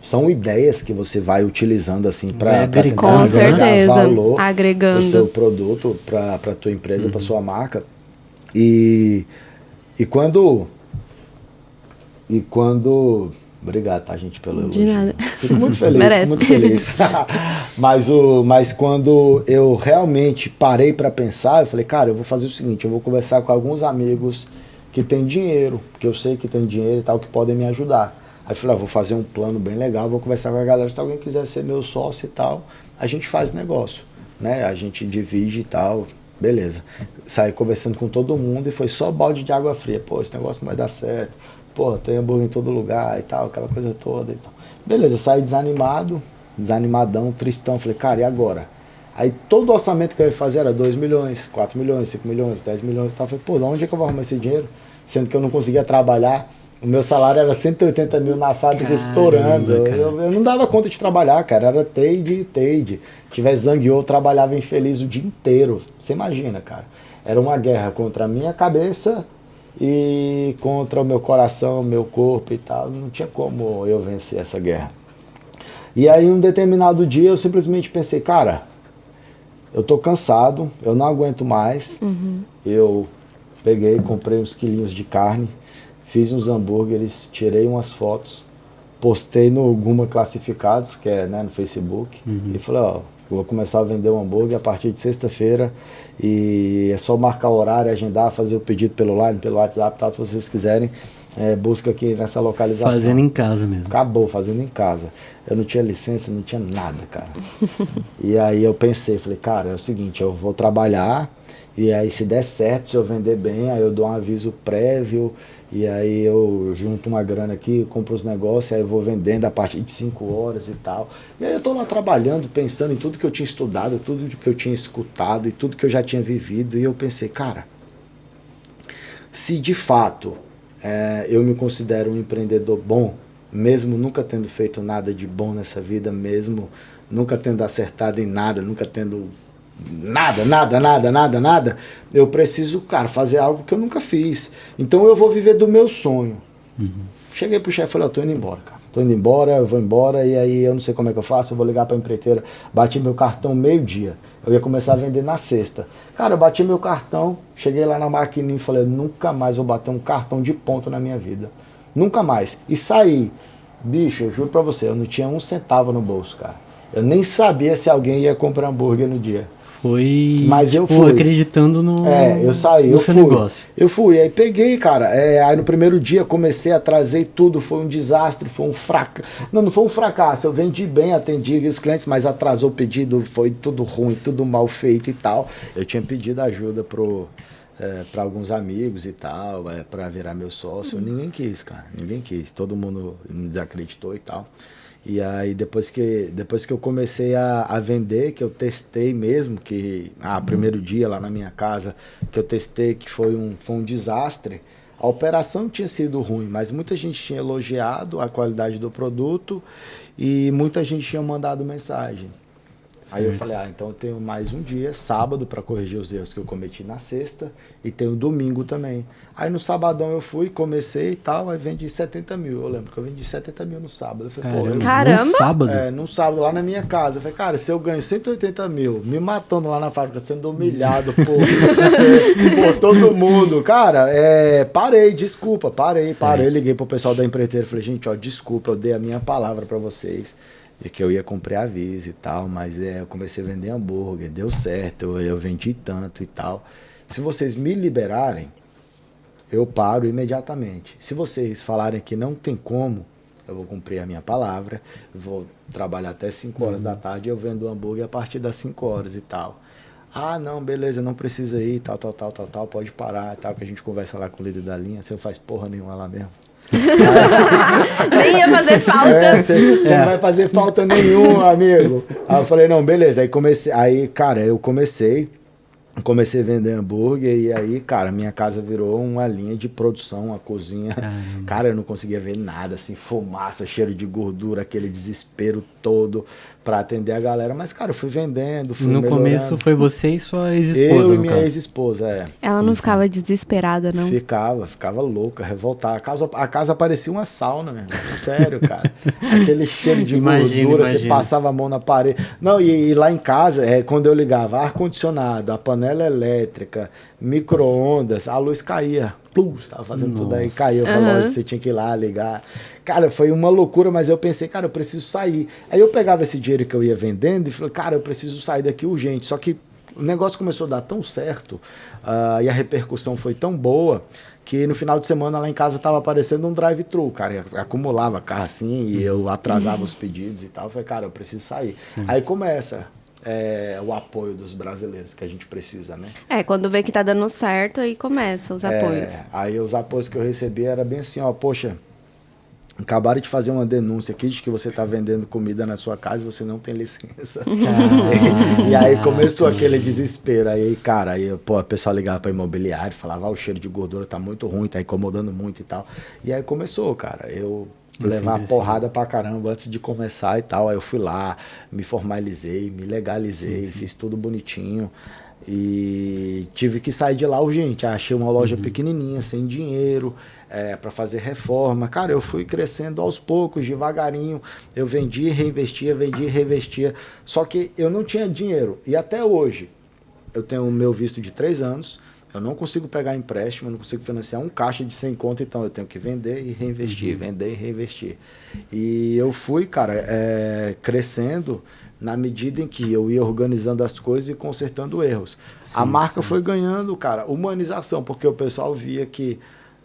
Speaker 3: são ideias que você vai utilizando assim para tentar
Speaker 1: com certeza,
Speaker 3: valor
Speaker 1: agregando
Speaker 3: o seu produto para tua empresa, para sua marca. E quando obrigado, tá, gente, pelo elogio.
Speaker 1: De nada.
Speaker 3: Fico muito feliz,
Speaker 1: Merece.
Speaker 3: Fico muito feliz. Mas quando eu realmente parei para pensar, eu falei, cara, eu vou fazer o seguinte, eu vou conversar com alguns amigos que têm dinheiro, que eu sei que tem dinheiro e tal, que podem me ajudar. Aí eu falei, vou fazer um plano bem legal, vou conversar com a galera, se alguém quiser ser meu sócio e tal, a gente faz negócio, né? A gente divide e tal, beleza. Saí conversando com todo mundo e foi só balde de água fria. Pô, esse negócio não vai dar certo. Pô, tem hambúrguer em todo lugar e tal, aquela coisa toda e tal. Beleza, saí desanimadão, tristão. Falei, cara, e agora? Aí todo o orçamento que eu ia fazer era 2 milhões, 4 milhões, 5 milhões, 10 milhões e tal. Falei, pô, de onde é que eu vou arrumar esse dinheiro? Sendo que eu não conseguia trabalhar. O meu salário era 180 mil na fábrica, estourando. Eu não dava conta de trabalhar, cara. Era teide. Tivesse zangueou, eu trabalhava infeliz o dia inteiro. Você imagina, cara. Era uma guerra contra a minha cabeça e contra o meu coração, o meu corpo e tal. Não tinha como eu vencer essa guerra. E aí, um determinado dia, eu simplesmente pensei, cara, eu tô cansado, eu não aguento mais. Eu peguei, comprei uns quilinhos de carne, fiz uns hambúrgueres, tirei umas fotos, postei no Guma Classificados, que é, né, no Facebook, e falei, ó, vou começar a vender um hambúrguer a partir de sexta-feira e é só marcar o horário, agendar, fazer o pedido pelo line, pelo WhatsApp, tal, se vocês quiserem, busca aqui nessa localização.
Speaker 4: Fazendo em casa mesmo.
Speaker 3: Acabou, fazendo em casa. Eu não tinha licença, não tinha nada, cara. E aí eu pensei, falei, cara, é o seguinte, eu vou trabalhar e aí se der certo, se eu vender bem, aí eu dou um aviso prévio e aí eu junto uma grana aqui, compro os negócios, aí eu vou vendendo a partir de 5 horas e tal. E aí eu tô lá trabalhando, pensando em tudo que eu tinha estudado, tudo que eu tinha escutado e tudo que eu já tinha vivido. E eu pensei, cara, se de fato eu me considero um empreendedor bom, mesmo nunca tendo feito nada de bom nessa vida, mesmo nunca tendo acertado em nada, nunca tendo nada, eu preciso, cara, fazer algo que eu nunca fiz. Então eu vou viver do meu sonho. Cheguei pro chefe e falei, eu tô indo embora, cara. Tô indo embora, eu vou embora, e aí eu não sei como é que eu faço, eu vou ligar pra empreiteira. Bati meu cartão meio-dia. Eu ia começar a vender na sexta. Cara, eu bati meu cartão, cheguei lá na maquininha e falei, nunca mais vou bater um cartão de ponto na minha vida. Nunca mais. E saí. Bicho, eu juro pra você, eu não tinha um centavo no bolso, cara. Eu nem sabia se alguém ia comprar hambúrguer no dia.
Speaker 4: Mas
Speaker 3: eu fui
Speaker 4: acreditando no
Speaker 3: eu saí, eu
Speaker 4: seu
Speaker 3: fui.
Speaker 4: negócio.
Speaker 3: Eu fui, aí peguei, cara. Aí no primeiro dia comecei, atrasei tudo, foi um desastre, foi um fracasso. Não foi um fracasso, eu vendi bem, atendi os clientes, mas atrasou o pedido, foi tudo ruim, tudo mal feito e tal. Eu tinha pedido ajuda para alguns amigos e tal, para virar meu sócio. Ninguém quis, cara, ninguém quis. Todo mundo me desacreditou e tal. E aí depois que eu comecei a vender, que eu testei mesmo, que primeiro dia lá na minha casa, que eu testei, que foi um desastre, a operação tinha sido ruim, mas muita gente tinha elogiado a qualidade do produto e muita gente tinha mandado mensagem. Aí eu falei, então eu tenho mais um dia, sábado, para corrigir os erros que eu cometi na sexta, e tenho domingo também. Aí no sabadão eu fui, comecei e tal, aí vendi 70 mil. Eu lembro que eu vendi 70 mil no sábado. Eu falei,
Speaker 1: Caramba!
Speaker 4: No sábado?
Speaker 3: Num sábado lá na minha casa. Eu falei, cara, se eu ganho 180 mil, me matando lá na fábrica, sendo humilhado por todo mundo. Cara, parei, liguei pro pessoal da empreiteira, falei, gente, ó, desculpa, eu dei a minha palavra para vocês. E que eu ia cumprir aviso e tal, mas eu comecei a vender hambúrguer, deu certo, eu vendi tanto e tal. Se vocês me liberarem, eu paro imediatamente. Se vocês falarem que não tem como, eu vou cumprir a minha palavra, vou trabalhar até 5 horas da tarde e eu vendo hambúrguer a partir das 5 horas e tal. Ah, não, beleza, não precisa ir, tal, pode parar e tal, que a gente conversa lá com o líder da linha, você não faz porra nenhuma lá mesmo.
Speaker 1: Nem ia fazer falta.
Speaker 3: Você não vai fazer falta nenhuma, amigo. Aí eu falei, não, beleza. Aí, cara, eu comecei a vender hambúrguer e aí, cara, minha casa virou uma linha de produção, uma cozinha. Caramba. Cara, eu não conseguia ver nada, assim, fumaça, cheiro de gordura, aquele desespero todo pra atender a galera. Mas, cara, eu fui vendendo, fui melhorando.
Speaker 4: No começo foi você e sua ex-esposa,
Speaker 3: eu e minha ex-esposa,
Speaker 1: Ela não ficava desesperada, não?
Speaker 3: Ficava louca, revoltada. A casa parecia uma sauna, mesmo. Sério, cara. Aquele cheiro de gordura, você passava a mão na parede. Não, e lá em casa, quando eu ligava ar-condicionado, a panela elétrica, micro-ondas, a luz caía. Estava fazendo tudo aí, caiu. Você tinha que ir lá ligar. Cara, foi uma loucura, mas eu pensei, cara, eu preciso sair. Aí eu pegava esse dinheiro que eu ia vendendo e falei, cara, eu preciso sair daqui urgente. Só que o negócio começou a dar tão certo e a repercussão foi tão boa que no final de semana lá em casa tava aparecendo um drive-thru, cara. Acumulava carro assim e eu atrasava os pedidos e tal. Eu falei, cara, eu preciso sair. Aí começa o apoio dos brasileiros que a gente precisa, né?
Speaker 1: Quando vê que tá dando certo, aí começa os apoios.
Speaker 3: Aí os apoios que eu recebi era bem assim, ó, poxa, acabaram de fazer uma denúncia aqui de que você tá vendendo comida na sua casa e você não tem licença. E aí começou aquele desespero. Aí, cara, o pessoal ligava pra imobiliário, falava, o cheiro de gordura tá muito ruim, tá incomodando muito e tal. E aí começou, cara, eu levar porrada pra caramba antes de começar e tal. Aí eu fui lá, me formalizei, me legalizei, fiz tudo bonitinho. E tive que sair de lá urgente. Achei uma loja pequenininha, sem dinheiro, para fazer reforma. Cara, eu fui crescendo aos poucos, devagarinho. Eu vendia, reinvestia. Só que eu não tinha dinheiro. E até hoje, eu tenho o meu visto de 3 anos. Eu não consigo pegar empréstimo, eu não consigo financiar um caixa de 100 conto, então eu tenho que vender e reinvestir, vender e reinvestir. E eu fui, cara, crescendo na medida em que eu ia organizando as coisas e consertando erros. Sim, a marca foi ganhando, cara, humanização, porque o pessoal via que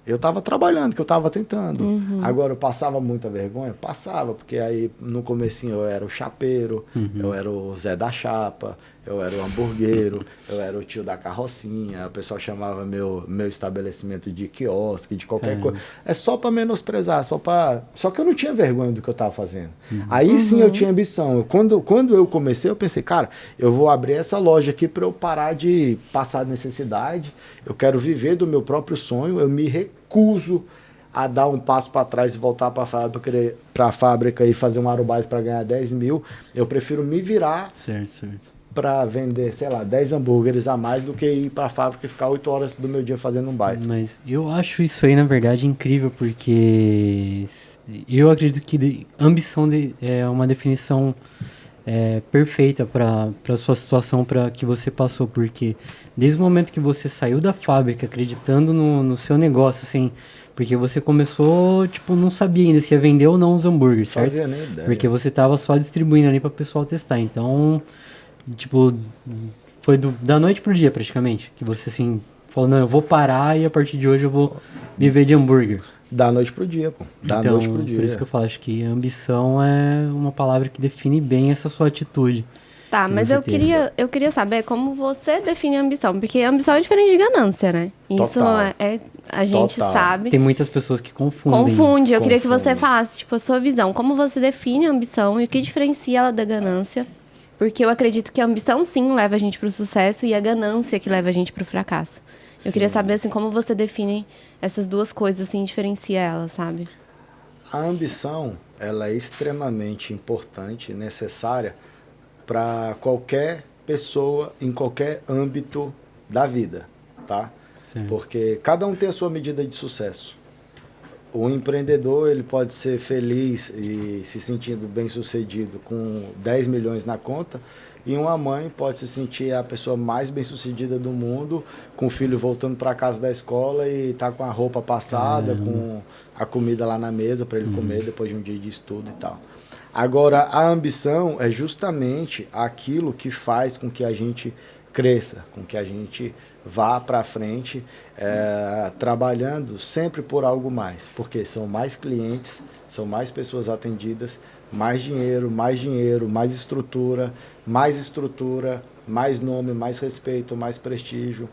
Speaker 3: eu estava trabalhando, que eu estava tentando. Agora, eu passava muita vergonha? Passava, porque aí no comecinho eu era o chapeiro, eu era o Zé da Chapa, eu era o hamburguero, eu era o tio da carrocinha, o pessoal chamava meu estabelecimento de quiosque, de qualquer coisa. É só para menosprezar, só que eu não tinha vergonha do que eu estava fazendo. Aí sim eu tinha ambição. Quando eu comecei, eu pensei, cara, eu vou abrir essa loja aqui para eu parar de passar necessidade, eu quero viver do meu próprio sonho, eu me recuso a dar um passo para trás e voltar para a fábrica e fazer um arubaito para ganhar 10 mil. Eu prefiro me virar para vender, sei lá, 10 hambúrgueres a mais do que ir para a fábrica e ficar 8 horas do meu dia fazendo um baito.
Speaker 4: Mas eu acho isso aí, na verdade, incrível, porque eu acredito que ambição é uma definição perfeita para a sua situação, para que você passou, porque desde o momento que você saiu da fábrica acreditando no seu negócio, assim, porque você começou, tipo, não sabia ainda se ia vender ou não os hambúrgueres, certo?
Speaker 3: Fazia nem ideia.
Speaker 4: Porque você tava só distribuindo ali para o pessoal testar, então, tipo, foi da noite pro dia praticamente, que você, assim, falou, não, eu vou parar e a partir de hoje eu vou viver de hambúrguer.
Speaker 3: Da noite pro dia, pô. Noite pro dia.
Speaker 4: Por isso que eu falo, acho que ambição é uma palavra que define bem essa sua atitude.
Speaker 1: Tá, mas eu queria saber como você define ambição, porque ambição é diferente de ganância, né? Isso a gente sabe.
Speaker 4: Tem muitas pessoas que confundem.
Speaker 1: Eu queria que você falasse, tipo, a sua visão, como você define a ambição e o que diferencia ela da ganância. Porque eu acredito que a ambição, sim, leva a gente pro sucesso e a ganância que leva a gente pro fracasso. Eu queria saber, assim, como você define essas duas coisas, assim, diferencia elas, sabe?
Speaker 3: A ambição, ela é extremamente importante e necessária para qualquer pessoa em qualquer âmbito da vida, tá? Sim. Porque cada um tem a sua medida de sucesso. O empreendedor, ele pode ser feliz e se sentindo bem-sucedido com 10 milhões na conta, e uma mãe pode se sentir a pessoa mais bem-sucedida do mundo, com o filho voltando para casa da escola e tá com a roupa passada, com a comida lá na mesa para ele comer depois de um dia de estudo e tal. Agora, a ambição é justamente aquilo que faz com que a gente cresça, com que a gente vá para frente, trabalhando sempre por algo mais, porque são mais clientes, são mais pessoas atendidas, mais dinheiro, mais estrutura, mais nome, mais respeito, mais prestígio.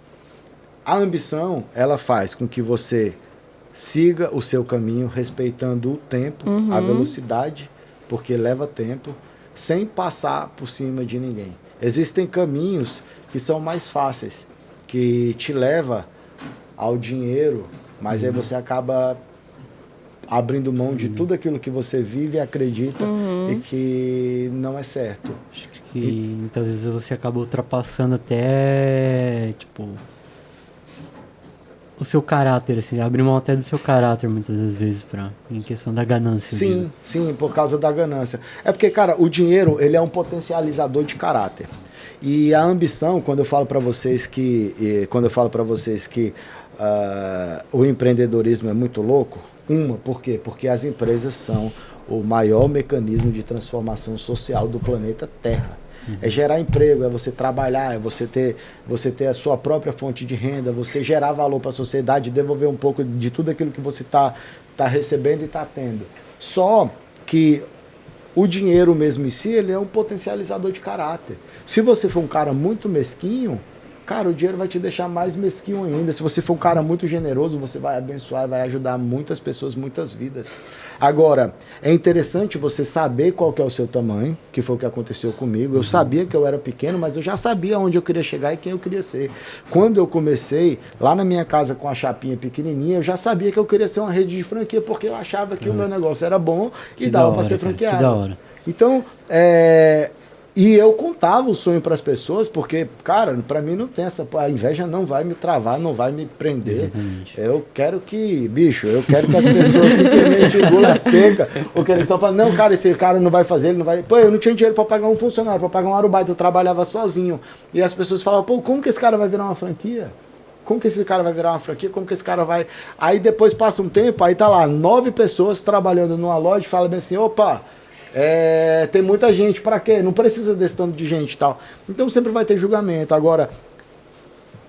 Speaker 3: A ambição, ela faz com que você siga o seu caminho respeitando o tempo, a velocidade, porque leva tempo, sem passar por cima de ninguém. Existem caminhos que são mais fáceis, que te leva ao dinheiro, mas aí você acaba abrindo mão de tudo aquilo que você vive e acredita e que não é certo.
Speaker 4: Acho que muitas vezes você acaba ultrapassando até, tipo, o seu caráter, assim, abre mão até do seu caráter muitas das vezes em questão da ganância.
Speaker 3: Sim, por causa da ganância. É porque, cara, o dinheiro, ele é um potencializador de caráter. E a ambição, quando eu falo para vocês que o empreendedorismo é muito louco, por quê? Porque as empresas são o maior mecanismo de transformação social do planeta Terra. É gerar emprego, é você trabalhar, é você ter a sua própria fonte de renda, você gerar valor para a sociedade, devolver um pouco de tudo aquilo que você tá recebendo e está tendo. Só que o dinheiro mesmo em si, ele é um potencializador de caráter. Se você for um cara muito mesquinho, cara, o dinheiro vai te deixar mais mesquinho ainda. Se você for um cara muito generoso, você vai abençoar, vai ajudar muitas pessoas, muitas vidas. Agora, é interessante você saber qual que é o seu tamanho, que foi o que aconteceu comigo. Eu sabia que eu era pequeno, mas eu já sabia onde eu queria chegar e quem eu queria ser. Quando eu comecei, lá na minha casa com a chapinha pequenininha, eu já sabia que eu queria ser uma rede de franquia, porque eu achava que o meu negócio era bom e dava para ser franqueado.
Speaker 4: Que da hora.
Speaker 3: Então, e eu contava o sonho para as pessoas, porque, cara, para mim não tem a inveja não vai me travar, não vai me prender.
Speaker 4: Exatamente.
Speaker 3: Eu quero que as pessoas simplesmente engula seca, o que eles estão falando, não, cara, esse cara não vai fazer, ele não vai... Pô, eu não tinha dinheiro para pagar um funcionário, para pagar um arubaito, eu trabalhava sozinho. E as pessoas falavam, pô, como que esse cara vai virar uma franquia? como que esse cara vai virar uma franquia, como que esse cara vai... Aí depois passa um tempo, aí tá lá 9 pessoas trabalhando numa loja e fala bem assim, opa, tem muita gente, pra quê? Não precisa desse tanto de gente e tal. Então sempre vai ter julgamento. Agora,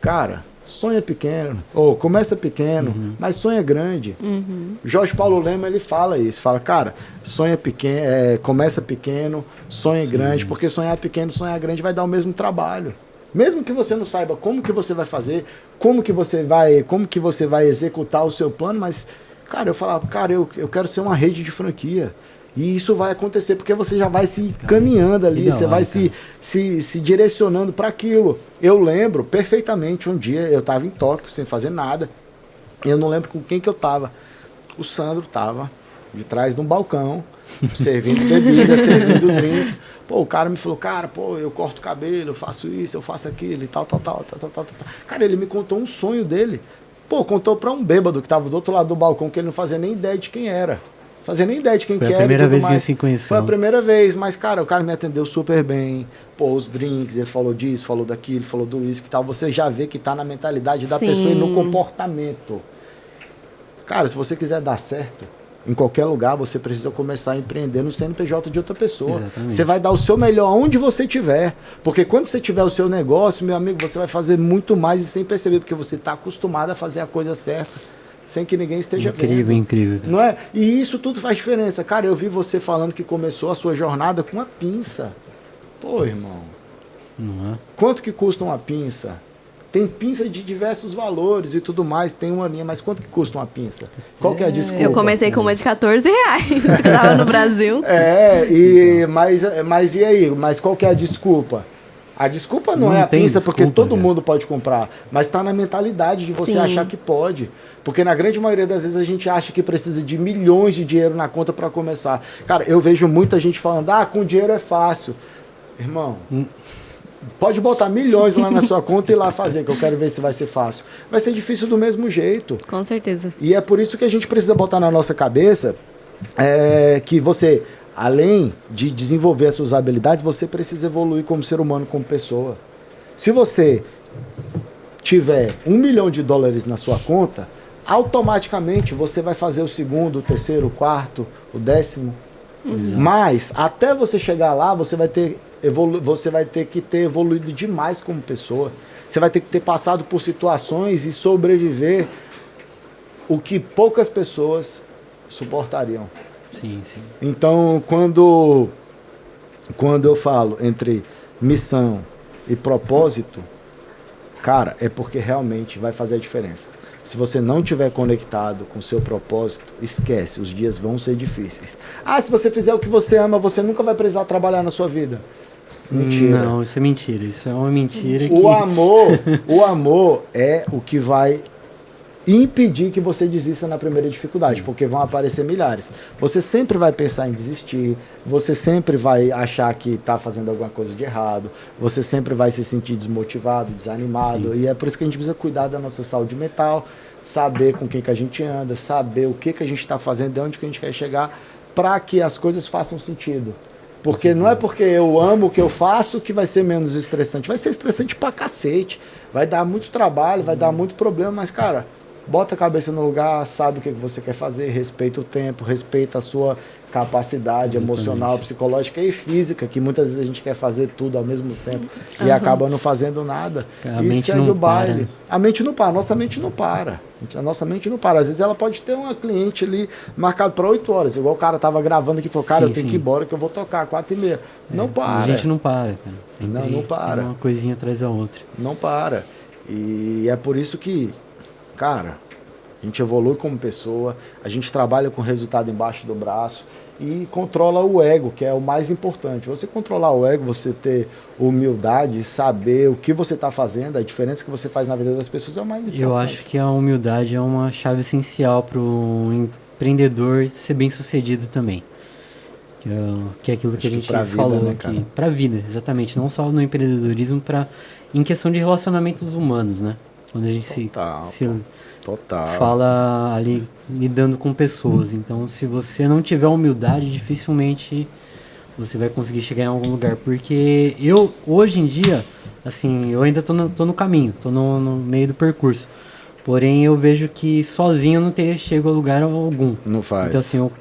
Speaker 3: cara, sonha pequeno, ou começa pequeno, mas sonha grande. Jorge Paulo Lema, ele fala isso, fala, cara, sonha pequeno, começa pequeno, sonha grande, porque sonhar pequeno, sonhar grande vai dar o mesmo trabalho. Mesmo que você não saiba como que você vai fazer, como que você vai executar o seu plano, mas, cara, eu falava, cara, eu quero ser uma rede de franquia. E isso vai acontecer, porque você já vai se caminhando ali, você vai se direcionando para aquilo. Eu lembro perfeitamente, um dia eu estava em Tóquio, sem fazer nada. Eu não lembro com quem que eu estava. O Sandro estava de trás de um balcão, servindo bebida, servindo drink. Pô, o cara me falou, cara, pô, eu corto o cabelo, eu faço isso, eu faço aquilo e tal. Cara, ele me contou um sonho dele. Pô, contou para um bêbado que estava do outro lado do balcão, que ele não fazia nem ideia de quem era. Fazia nem ideia de quem que era.
Speaker 4: Foi a primeira vez que ele se conheceu.
Speaker 3: Foi a primeira vez, mas, cara, o cara me atendeu super bem. Pô, os drinks, ele falou disso, falou daquilo, falou do uísque e tal. Você já vê que tá na mentalidade da pessoa e no comportamento. Cara, se você quiser dar certo, em qualquer lugar, você precisa começar a empreender no CNPJ de outra pessoa.
Speaker 4: Exatamente.
Speaker 3: Você vai dar o seu melhor onde você estiver. Porque quando você tiver o seu negócio, meu amigo, você vai fazer muito mais e sem perceber, porque você está acostumado a fazer a coisa certa, sem que ninguém esteja vendo.
Speaker 4: Incrível.
Speaker 3: Não é? E isso tudo faz diferença. Cara, eu vi você falando que começou a sua jornada com uma pinça. Pô, irmão.
Speaker 4: Não é?
Speaker 3: Quanto que custa uma pinça? Tem pinça de diversos valores e tudo mais, tem uma linha, mas quanto que custa uma pinça? Qual que é a desculpa?
Speaker 2: Eu comecei com uma de R$14, que eu tava no Brasil.
Speaker 3: Mas e aí? Mas qual que é a desculpa? A desculpa não é a pinça, porque todo mundo pode comprar, mas está na mentalidade de você achar que pode. Porque na grande maioria das vezes a gente acha que precisa de milhões de dinheiro na conta para começar. Cara, eu vejo muita gente falando, com dinheiro é fácil. Irmão, pode botar milhões lá na sua conta e ir lá fazer, que eu quero ver se vai ser fácil. Vai ser difícil do mesmo jeito.
Speaker 2: Com certeza.
Speaker 3: E é por isso que a gente precisa botar na nossa cabeça que você, além de desenvolver as suas habilidades, você precisa evoluir como ser humano, como pessoa. Se você tiver $1 milhão na sua conta, automaticamente você vai fazer o segundo, o terceiro, o quarto, o 10º. Mas, até você chegar lá, você vai ter que ter evoluído demais como pessoa. Você vai ter que ter passado por situações e sobreviver o que poucas pessoas suportariam.
Speaker 4: Sim.
Speaker 3: Então, quando eu falo entre missão e propósito, cara, é porque realmente vai fazer a diferença. Se você não estiver conectado com o seu propósito, esquece, os dias vão ser difíceis. Se você fizer o que você ama, você nunca vai precisar trabalhar na sua vida. Mentira.
Speaker 4: Não, isso é mentira. Isso é uma mentira
Speaker 3: O amor é o que vai impedir que você desista na primeira dificuldade, porque vão aparecer milhares. Você sempre vai pensar em desistir, você sempre vai achar que está fazendo alguma coisa de errado, você sempre vai se sentir desmotivado, desanimado, e é por isso que a gente precisa cuidar da nossa saúde mental, saber com quem que a gente anda, saber o que a gente está fazendo, de onde que a gente quer chegar, para que as coisas façam sentido. Porque não é porque eu amo o que eu faço que vai ser menos estressante, vai ser estressante pra cacete, vai dar muito trabalho, vai dar muito problema, mas cara, bota a cabeça no lugar, sabe o que você quer fazer, respeita o tempo, respeita a sua capacidade emocional, psicológica e física, que muitas vezes a gente quer fazer tudo ao mesmo tempo e acaba não fazendo nada. E segue o baile. A mente não para, a nossa mente não para. A nossa mente não para. Às vezes ela pode ter uma cliente ali marcado para 8 horas, igual o cara tava gravando aqui e falou, cara, eu tenho que ir embora que eu vou tocar 4h30. Não para.
Speaker 4: A gente não para, cara.
Speaker 3: Não para.
Speaker 4: Uma coisinha atrás da outra.
Speaker 3: Não para. E é por isso que, cara, a gente evolui como pessoa, a gente trabalha com resultado embaixo do braço e controla o ego, que é o mais importante. Você controlar o ego, você ter humildade, saber o que você está fazendo, a diferença que você faz na vida das pessoas é o mais importante.
Speaker 4: Eu acho que a humildade é uma chave essencial para o empreendedor ser bem sucedido também. Que é aquilo que a gente falou aqui. Para a vida, exatamente. Não só no empreendedorismo, em questão de relacionamentos humanos, né? Quando a gente se fala ali lidando com pessoas. Então, se você não tiver humildade, dificilmente você vai conseguir chegar em algum lugar. Porque eu, hoje em dia, assim, eu ainda tô no caminho, tô no meio do percurso. Porém, eu vejo que sozinho eu não teria chegado a lugar algum.
Speaker 3: Não faz.
Speaker 4: Então, assim, eu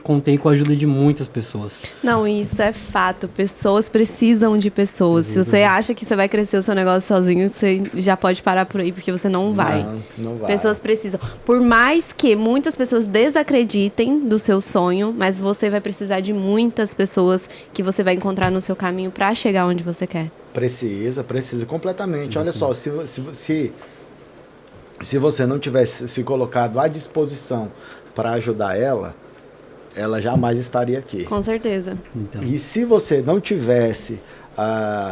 Speaker 4: contei com a ajuda de muitas pessoas.
Speaker 1: Não, isso é fato. Pessoas precisam de pessoas. Se você acha que você vai crescer o seu negócio sozinho, você já pode parar por aí, porque você não vai.
Speaker 3: Não vai.
Speaker 1: Pessoas precisam. Por mais que muitas pessoas desacreditem do seu sonho, mas você vai precisar de muitas pessoas que você vai encontrar no seu caminho para chegar onde você quer.
Speaker 3: Precisa completamente. Olha só, se você não tivesse se colocado à disposição para ajudar ela jamais estaria aqui.
Speaker 1: Com certeza.
Speaker 4: Então,
Speaker 3: E se você não tivesse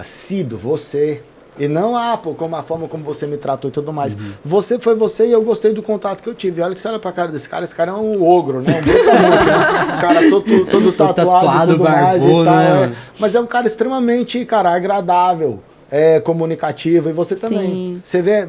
Speaker 3: sido você, e não como a forma como você me tratou e tudo mais, você foi você e eu gostei do contato que eu tive. Olha que você olha pra cara desse cara, esse cara é um ogro, né? Um brutamonte, né? O cara todo tatuado e tudo mais e tal.
Speaker 4: né?
Speaker 3: Mas é um cara extremamente, cara, agradável. Comunicativo, e você também.
Speaker 1: Sim.
Speaker 3: Você vê,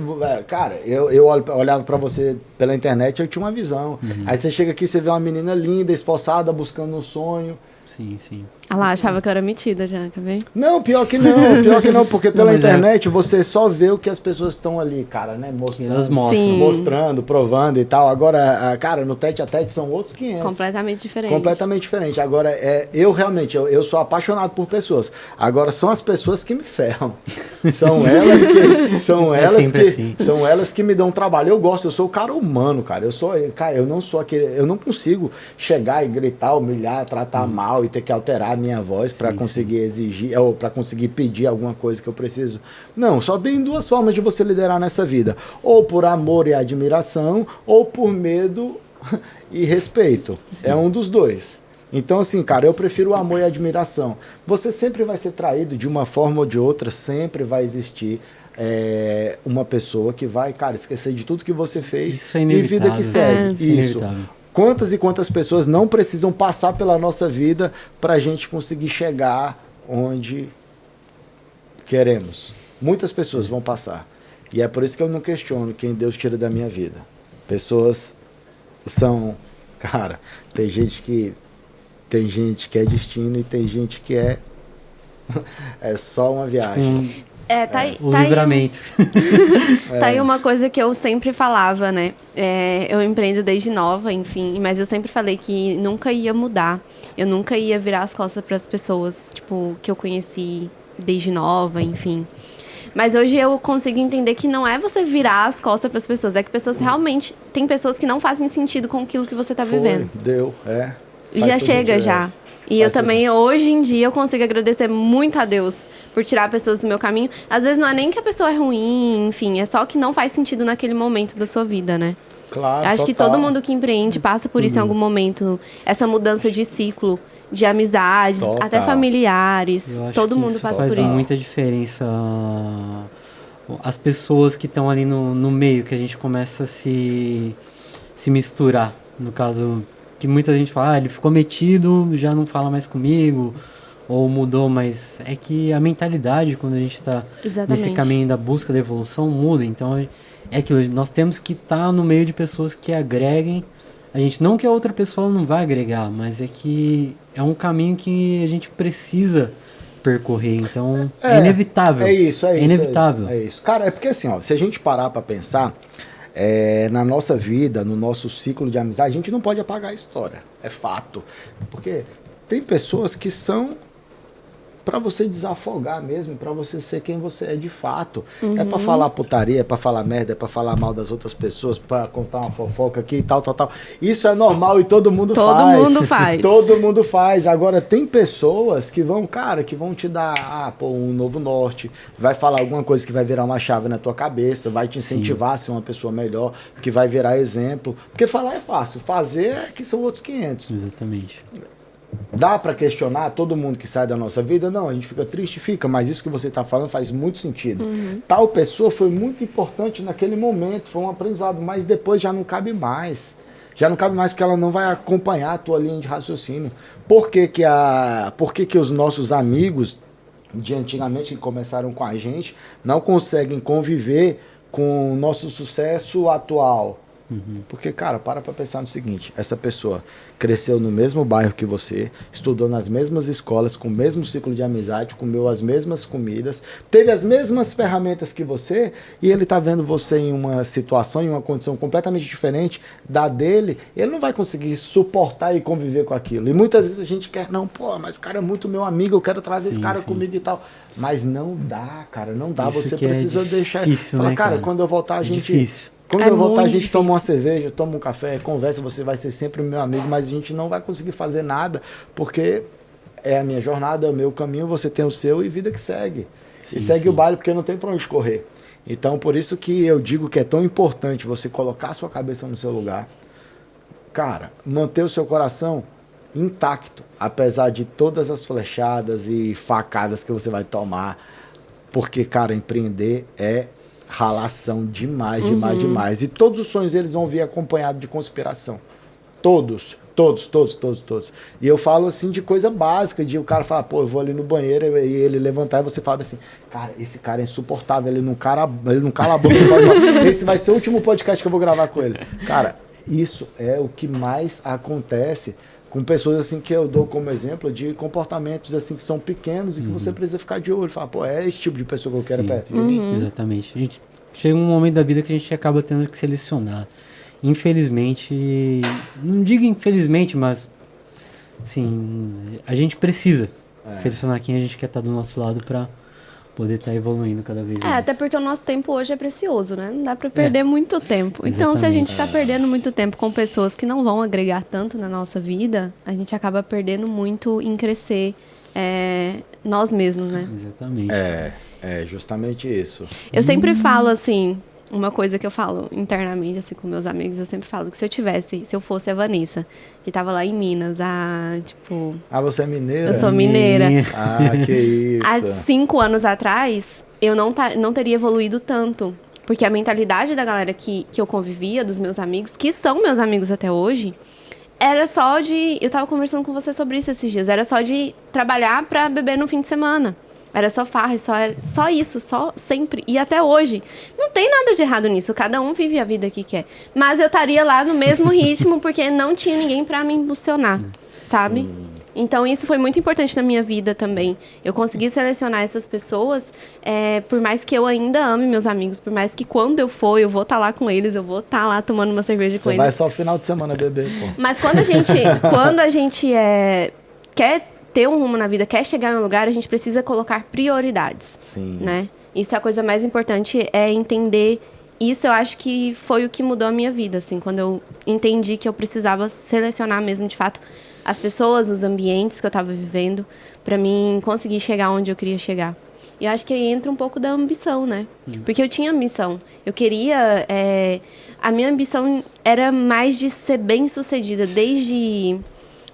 Speaker 3: cara, eu olhava pra você pela internet, eu tinha uma visão. Aí você chega aqui, você vê uma menina linda, esforçada, buscando um sonho.
Speaker 4: sim, sim.
Speaker 1: Ah lá, achava que eu era metida já, quer ver?
Speaker 3: Não, pior que não, porque pela internet você só vê o que as pessoas estão ali, cara, né,
Speaker 4: Elas mostram.
Speaker 1: Sim.
Speaker 3: mostrando, provando e tal. Agora, cara, no tete a tete são outros 500.
Speaker 1: Completamente diferente.
Speaker 3: Completamente diferente. Agora, eu realmente, eu sou apaixonado por pessoas. Agora, são as pessoas que me ferram. São elas que me dão trabalho. Eu sou o cara humano, cara. Eu não sou aquele, eu não consigo chegar e gritar, humilhar, tratar mal e ter que alterar a minha voz para conseguir exigir, ou para conseguir pedir alguma coisa que eu preciso. Não, só tem duas formas de você liderar nessa vida. Ou por amor e admiração, ou por medo e respeito. É um dos dois. Então, assim, cara, eu prefiro o amor e a admiração. Você sempre vai ser traído de uma forma ou de outra, sempre vai existir uma pessoa que vai, cara, esquecer de tudo que você fez.
Speaker 4: Isso é
Speaker 3: e
Speaker 4: inevitável.
Speaker 3: vida que segue. Isso. Quantas e quantas pessoas não precisam passar pela nossa vida para a gente conseguir chegar onde queremos? Muitas pessoas vão passar. E é por isso que eu não questiono quem Deus tira da minha vida. Pessoas são... Cara, tem gente que é destino e tem gente que é só uma viagem.
Speaker 4: O livramento.
Speaker 1: Tá aí uma coisa que eu sempre falava, né? Eu empreendo desde nova, enfim, mas eu sempre falei que nunca ia mudar. Eu nunca ia virar as costas para as pessoas, tipo, que eu conheci desde nova, enfim. Mas hoje eu consigo entender que não é você virar as costas para as pessoas, é que pessoas realmente... Tem pessoas que não fazem sentido com aquilo que você tá vivendo. Já chega, já. E eu também, hoje em dia, eu consigo agradecer muito a Deus por tirar pessoas do meu caminho. Às vezes não é nem que a pessoa é ruim, enfim, é só que não faz sentido naquele momento da sua vida, né?
Speaker 3: Claro,
Speaker 1: eu acho que todo mundo que empreende passa por isso em algum momento. Essa mudança de ciclo, de amizades, até familiares. Todo mundo passa por isso.
Speaker 4: Faz muita diferença as pessoas que estão ali no meio, que a gente começa a se misturar. No caso... que muita gente fala, ele ficou metido, já não fala mais comigo, ou mudou, mas é que a mentalidade, quando a gente está nesse caminho da busca da evolução, muda. Então, é aquilo, nós temos que estar no meio de pessoas que agreguem a gente. Não que a outra pessoa não vai agregar, mas é que é um caminho que a gente precisa percorrer, então é inevitável.
Speaker 3: É isso.
Speaker 4: Inevitável.
Speaker 3: É isso. Cara, é porque assim, ó, se a gente parar para pensar... na nossa vida, no nosso ciclo de amizade, a gente não pode apagar a história. É fato. Porque tem pessoas que são para você desafogar mesmo, para você ser quem você é de fato. É para falar putaria, é para falar merda, é para falar mal das outras pessoas, para contar uma fofoca aqui e tal. Isso é normal e todo mundo faz. Todo mundo faz. Agora, tem pessoas que vão, cara, que vão te dar um novo norte, vai falar alguma coisa que vai virar uma chave na tua cabeça, vai te incentivar a ser uma pessoa melhor, que vai virar exemplo. Porque falar é fácil, fazer é que são outros 500.
Speaker 4: Exatamente.
Speaker 3: Dá para questionar todo mundo que sai da nossa vida? Não, a gente fica triste, fica, mas isso que você está falando faz muito sentido. Tal pessoa foi muito importante naquele momento, foi um aprendizado, mas depois já não cabe mais. Já não cabe mais porque ela não vai acompanhar a tua linha de raciocínio. Por que os nossos amigos de antigamente que começaram com a gente não conseguem conviver com o nosso sucesso atual? Porque, cara, para pensar no seguinte, essa pessoa cresceu no mesmo bairro que você, estudou nas mesmas escolas, com o mesmo ciclo de amizade, comeu as mesmas comidas, teve as mesmas ferramentas que você, e ele tá vendo você em uma situação, em uma condição completamente diferente da dele, ele não vai conseguir suportar e conviver com aquilo. E muitas vezes a gente quer, não, pô, mas o cara é muito meu amigo, eu quero trazer esse cara comigo e tal. Mas não dá, cara, não dá.
Speaker 4: Isso
Speaker 3: você
Speaker 4: que
Speaker 3: precisa deixar...
Speaker 4: difícil,
Speaker 3: Falar,
Speaker 4: né,
Speaker 3: cara, quando eu voltar a gente...
Speaker 4: Difícil.
Speaker 3: Quando eu voltar, a gente
Speaker 1: difícil.
Speaker 3: toma uma cerveja, toma um café, conversa, você vai ser sempre meu amigo, mas a gente não vai conseguir fazer nada, porque é a minha jornada, é o meu caminho, você tem o seu e vida que segue. E segue o baile, porque não tem pra onde correr. Então, por isso que eu digo que é tão importante você colocar a sua cabeça no seu lugar, cara, manter o seu coração intacto, apesar de todas as flechadas e facadas que você vai tomar, porque, cara, empreender é ralação demais, demais. E todos os sonhos eles vão vir acompanhados de conspiração. Todos. E eu falo assim de coisa básica, de o cara falar, pô, eu vou ali no banheiro e ele levantar e você fala assim, cara, esse cara é insuportável, ele não cala a boca, não pode falar. Esse vai ser o último podcast que eu vou gravar com ele. Cara, isso é o que mais acontece com pessoas assim que eu dou como exemplo de comportamentos assim que são pequenos e que você precisa ficar de olho. Falar, pô, é esse tipo de pessoa que eu quero perto de mim.
Speaker 4: Exatamente. A gente chega um momento da vida que a gente acaba tendo que selecionar. Infelizmente, não digo infelizmente, mas assim, a gente precisa selecionar quem a gente quer estar do nosso lado para poder estar evoluindo cada vez mais.
Speaker 1: Até porque o nosso tempo hoje é precioso, né? Não dá pra perder muito tempo. Então, se a gente ficar perdendo muito tempo com pessoas que não vão agregar tanto na nossa vida, a gente acaba perdendo muito em crescer nós mesmos, né?
Speaker 4: Exatamente.
Speaker 3: É justamente isso.
Speaker 1: Eu sempre falo assim, uma coisa que eu falo internamente, assim, com meus amigos, eu sempre falo que se eu fosse a Vanessa, que tava lá em Minas,
Speaker 3: Ah, você é mineira?
Speaker 1: eu sou mineira.
Speaker 3: Ah, que isso.
Speaker 1: Há 5 anos atrás, eu não teria evoluído tanto. Porque a mentalidade da galera que eu convivia, dos meus amigos, que são meus amigos até hoje, era só de... Eu tava conversando com você sobre isso esses dias. Era só de trabalhar pra beber no fim de semana. Era só farra, só isso, só sempre. E até hoje. Não tem nada de errado nisso. Cada um vive a vida que quer. Mas eu estaria lá no mesmo ritmo porque não tinha ninguém pra me impulsionar, sabe?
Speaker 3: Sim.
Speaker 1: Então, isso foi muito importante na minha vida também. Eu consegui selecionar essas pessoas, por mais que eu ainda ame meus amigos, por mais que quando eu for, eu vou estar lá com eles, eu vou estar lá tomando uma cerveja com
Speaker 3: Você
Speaker 1: eles.
Speaker 3: vai só final de semana beber, pô.
Speaker 1: Mas quando a gente quer ter um rumo na vida, quer chegar em um lugar, a gente precisa colocar prioridades,
Speaker 3: Sim.
Speaker 1: né? Isso é a coisa mais importante, é entender. Isso eu acho que foi o que mudou a minha vida, assim, quando eu entendi que eu precisava selecionar mesmo, de fato, as pessoas, os ambientes que eu estava vivendo, para mim conseguir chegar onde eu queria chegar. E eu acho que aí entra um pouco da ambição, né? Porque eu tinha ambição. Eu queria... a minha ambição era mais de ser bem-sucedida. Desde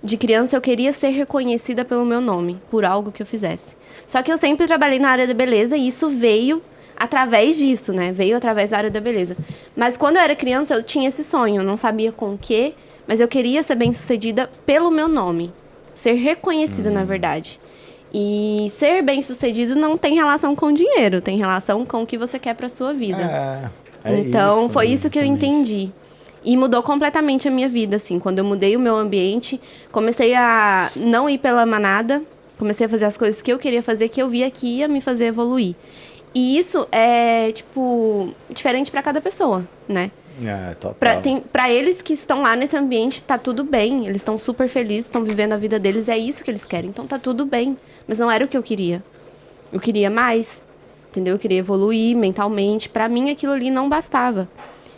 Speaker 1: de criança, eu queria ser reconhecida pelo meu nome, por algo que eu fizesse. Só que eu sempre trabalhei na área da beleza e isso veio através disso, né? Veio através da área da beleza. Mas quando eu era criança, eu tinha esse sonho. Eu não sabia com o quê, mas eu queria ser bem-sucedida pelo meu nome. Ser reconhecida, na verdade. E ser bem-sucedido não tem relação com dinheiro, tem relação com o que você quer pra sua vida. Então, foi isso que eu entendi. E mudou completamente a minha vida, assim. Quando eu mudei o meu ambiente, comecei a não ir pela manada, comecei a fazer as coisas que eu queria fazer, que eu via que ia me fazer evoluir. E isso é, diferente pra cada pessoa, né?
Speaker 3: Total.
Speaker 1: Pra eles que estão lá nesse ambiente, tá tudo bem. Eles estão super felizes, estão vivendo a vida deles, é isso que eles querem. Então tá tudo bem. Mas não era o que eu queria. Eu queria mais, entendeu? Eu queria evoluir mentalmente. Pra mim, aquilo ali não bastava.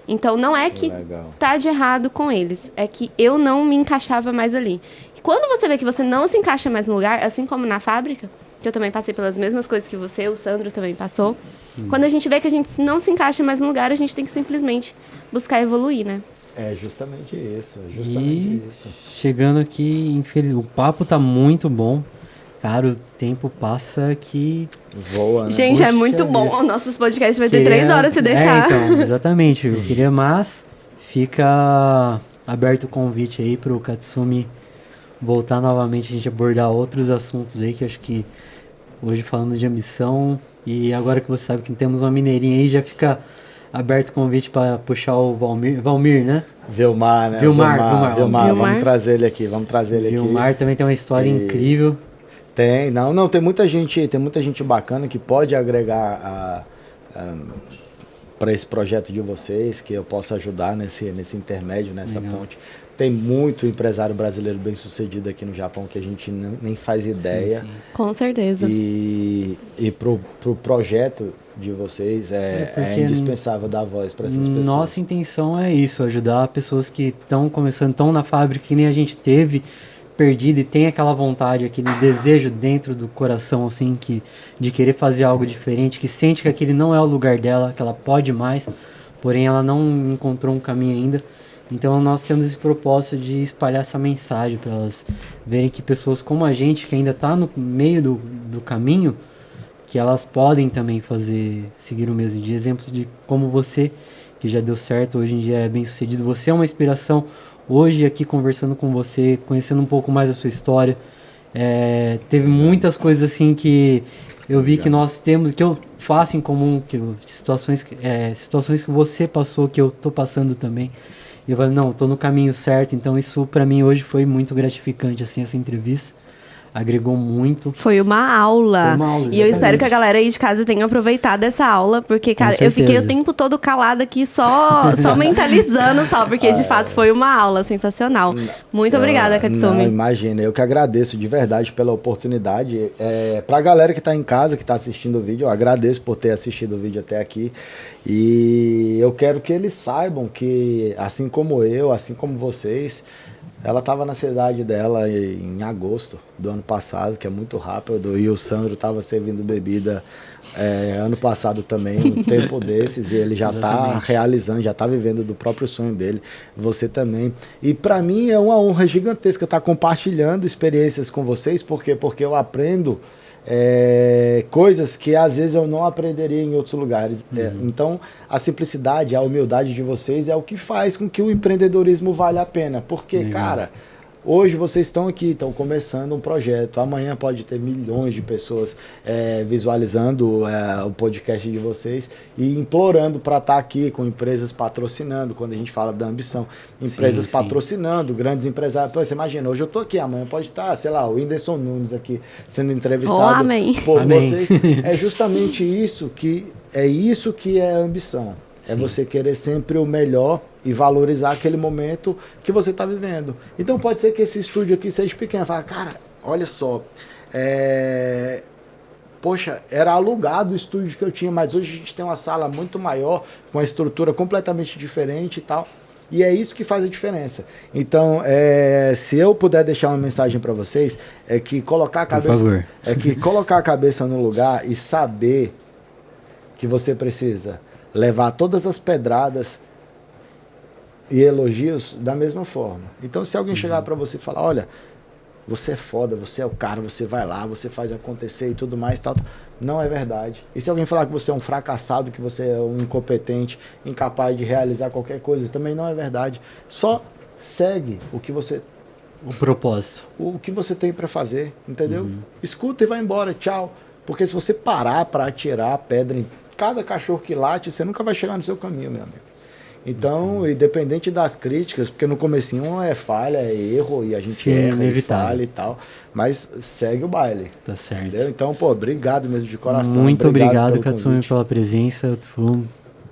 Speaker 1: Então não é que tá de errado com eles. É que eu não me encaixava mais ali. E quando você vê que você não se encaixa mais no lugar, assim como na fábrica, que eu também passei pelas mesmas coisas que você, o Sandro também passou. Quando a gente vê que a gente não se encaixa mais no lugar, a gente tem que simplesmente buscar evoluir, né?
Speaker 3: É justamente isso,
Speaker 4: Chegando aqui, o papo tá muito bom. Cara, o tempo passa que...
Speaker 3: voa, né?
Speaker 1: Gente,
Speaker 4: Puxa
Speaker 1: é muito bom.
Speaker 4: vida.
Speaker 1: O nosso podcast vai ter 3 horas se deixar.
Speaker 4: Então, exatamente. Eu queria, mas fica aberto o convite aí pro Katsumi voltar novamente, a gente abordar outros assuntos aí, que eu acho que hoje falando de ambição, e agora que você sabe que temos uma mineirinha aí, já fica aberto o convite para puxar o Valmir, né?
Speaker 3: Vilmar, né?
Speaker 4: Vilmar.
Speaker 3: Vamos trazer ele aqui,
Speaker 4: Vilmar também tem uma história incrível.
Speaker 3: Tem muita gente bacana que pode agregar para esse projeto de vocês, que eu possa ajudar nesse intermédio, nessa ponte. Tem muito empresário brasileiro bem sucedido aqui no Japão que a gente nem faz ideia.
Speaker 1: Sim. Com certeza.
Speaker 3: E pro projeto de vocês é indispensável dar voz para essas pessoas.
Speaker 4: Nossa intenção é isso, ajudar pessoas que estão começando, estão na fábrica, que nem a gente teve, perdido, e tem aquela vontade, aquele desejo dentro do coração, assim, de querer fazer algo diferente, que sente que aquele não é o lugar dela, que ela pode mais, porém ela não encontrou um caminho ainda. Então nós temos esse propósito de espalhar essa mensagem para elas verem que pessoas como a gente, que ainda está no meio do caminho, que elas podem também seguir o mesmo. De exemplos de como você, que já deu certo, hoje em dia é bem sucedido. Você é uma inspiração. Hoje aqui conversando com você, conhecendo um pouco mais a sua história, teve muitas coisas assim que eu vi que nós temos, que eu faço em comum, situações que você passou, que eu tô passando também. E eu falei, não, tô no caminho certo. Então isso para mim hoje foi muito gratificante, assim, essa entrevista. Agregou muito.
Speaker 1: Foi uma aula. E eu espero que a galera aí de casa tenha aproveitado essa aula, porque, cara, eu fiquei o tempo todo calada aqui, só mentalizando porque de fato foi uma aula sensacional. Muito obrigada, Katsumi.
Speaker 3: Não, imagina, eu que agradeço de verdade pela oportunidade. Pra galera que tá em casa, que tá assistindo o vídeo, eu agradeço por ter assistido o vídeo até aqui. E eu quero que eles saibam que, assim como eu, assim como vocês, ela estava na cidade dela em agosto do ano passado, que é muito rápido, e o Sandro estava servindo bebida ano passado também, um tempo desses, e ele já está realizando, já está vivendo do próprio sonho dele, você também. E para mim é uma honra gigantesca estar compartilhando experiências com vocês, porque eu aprendo coisas que às vezes eu não aprenderia em outros lugares. Então a simplicidade, a humildade de vocês é o que faz com que o empreendedorismo valha a pena, porque cara, hoje vocês estão aqui, estão começando um projeto, amanhã pode ter milhões de pessoas visualizando o podcast de vocês e implorando para estar aqui, com empresas patrocinando, quando a gente fala da ambição, empresas patrocinando, grandes empresários. Pô, você imagina, hoje eu tô aqui, amanhã pode estar, sei lá, o Whindersson Nunes aqui sendo entrevistado
Speaker 1: amém.
Speaker 3: por
Speaker 4: Amém.
Speaker 3: vocês. É justamente isso que é ambição. É você querer sempre o melhor e valorizar aquele momento que você está vivendo. Então pode ser que esse estúdio aqui seja pequeno. Fala, cara, olha só, poxa, era alugado o estúdio que eu tinha, mas hoje a gente tem uma sala muito maior, com uma estrutura completamente diferente e tal. E é isso que faz a diferença. Então, se eu puder deixar uma mensagem para vocês, é que colocar a cabeça no lugar e saber que você precisa levar todas as pedradas e elogios da mesma forma. Então, se alguém chegar para você e falar, olha, você é foda, você é o cara, você vai lá, você faz acontecer e tudo mais, tal, não é verdade. E se alguém falar que você é um fracassado, que você é um incompetente, incapaz de realizar qualquer coisa, também não é verdade. Só segue o propósito. O que você tem para fazer, entendeu? Escuta e vai embora, tchau. Porque se você parar para atirar a pedra em cada cachorro que late, você nunca vai chegar no seu caminho, meu amigo. Então, independente das críticas, porque no comecinho é falha, é erro, e a gente erra e falha e tal, mas segue o baile.
Speaker 4: Tá certo.
Speaker 3: Entendeu? Então, pô, obrigado mesmo de coração.
Speaker 4: Muito obrigado, Katsumi, pela presença.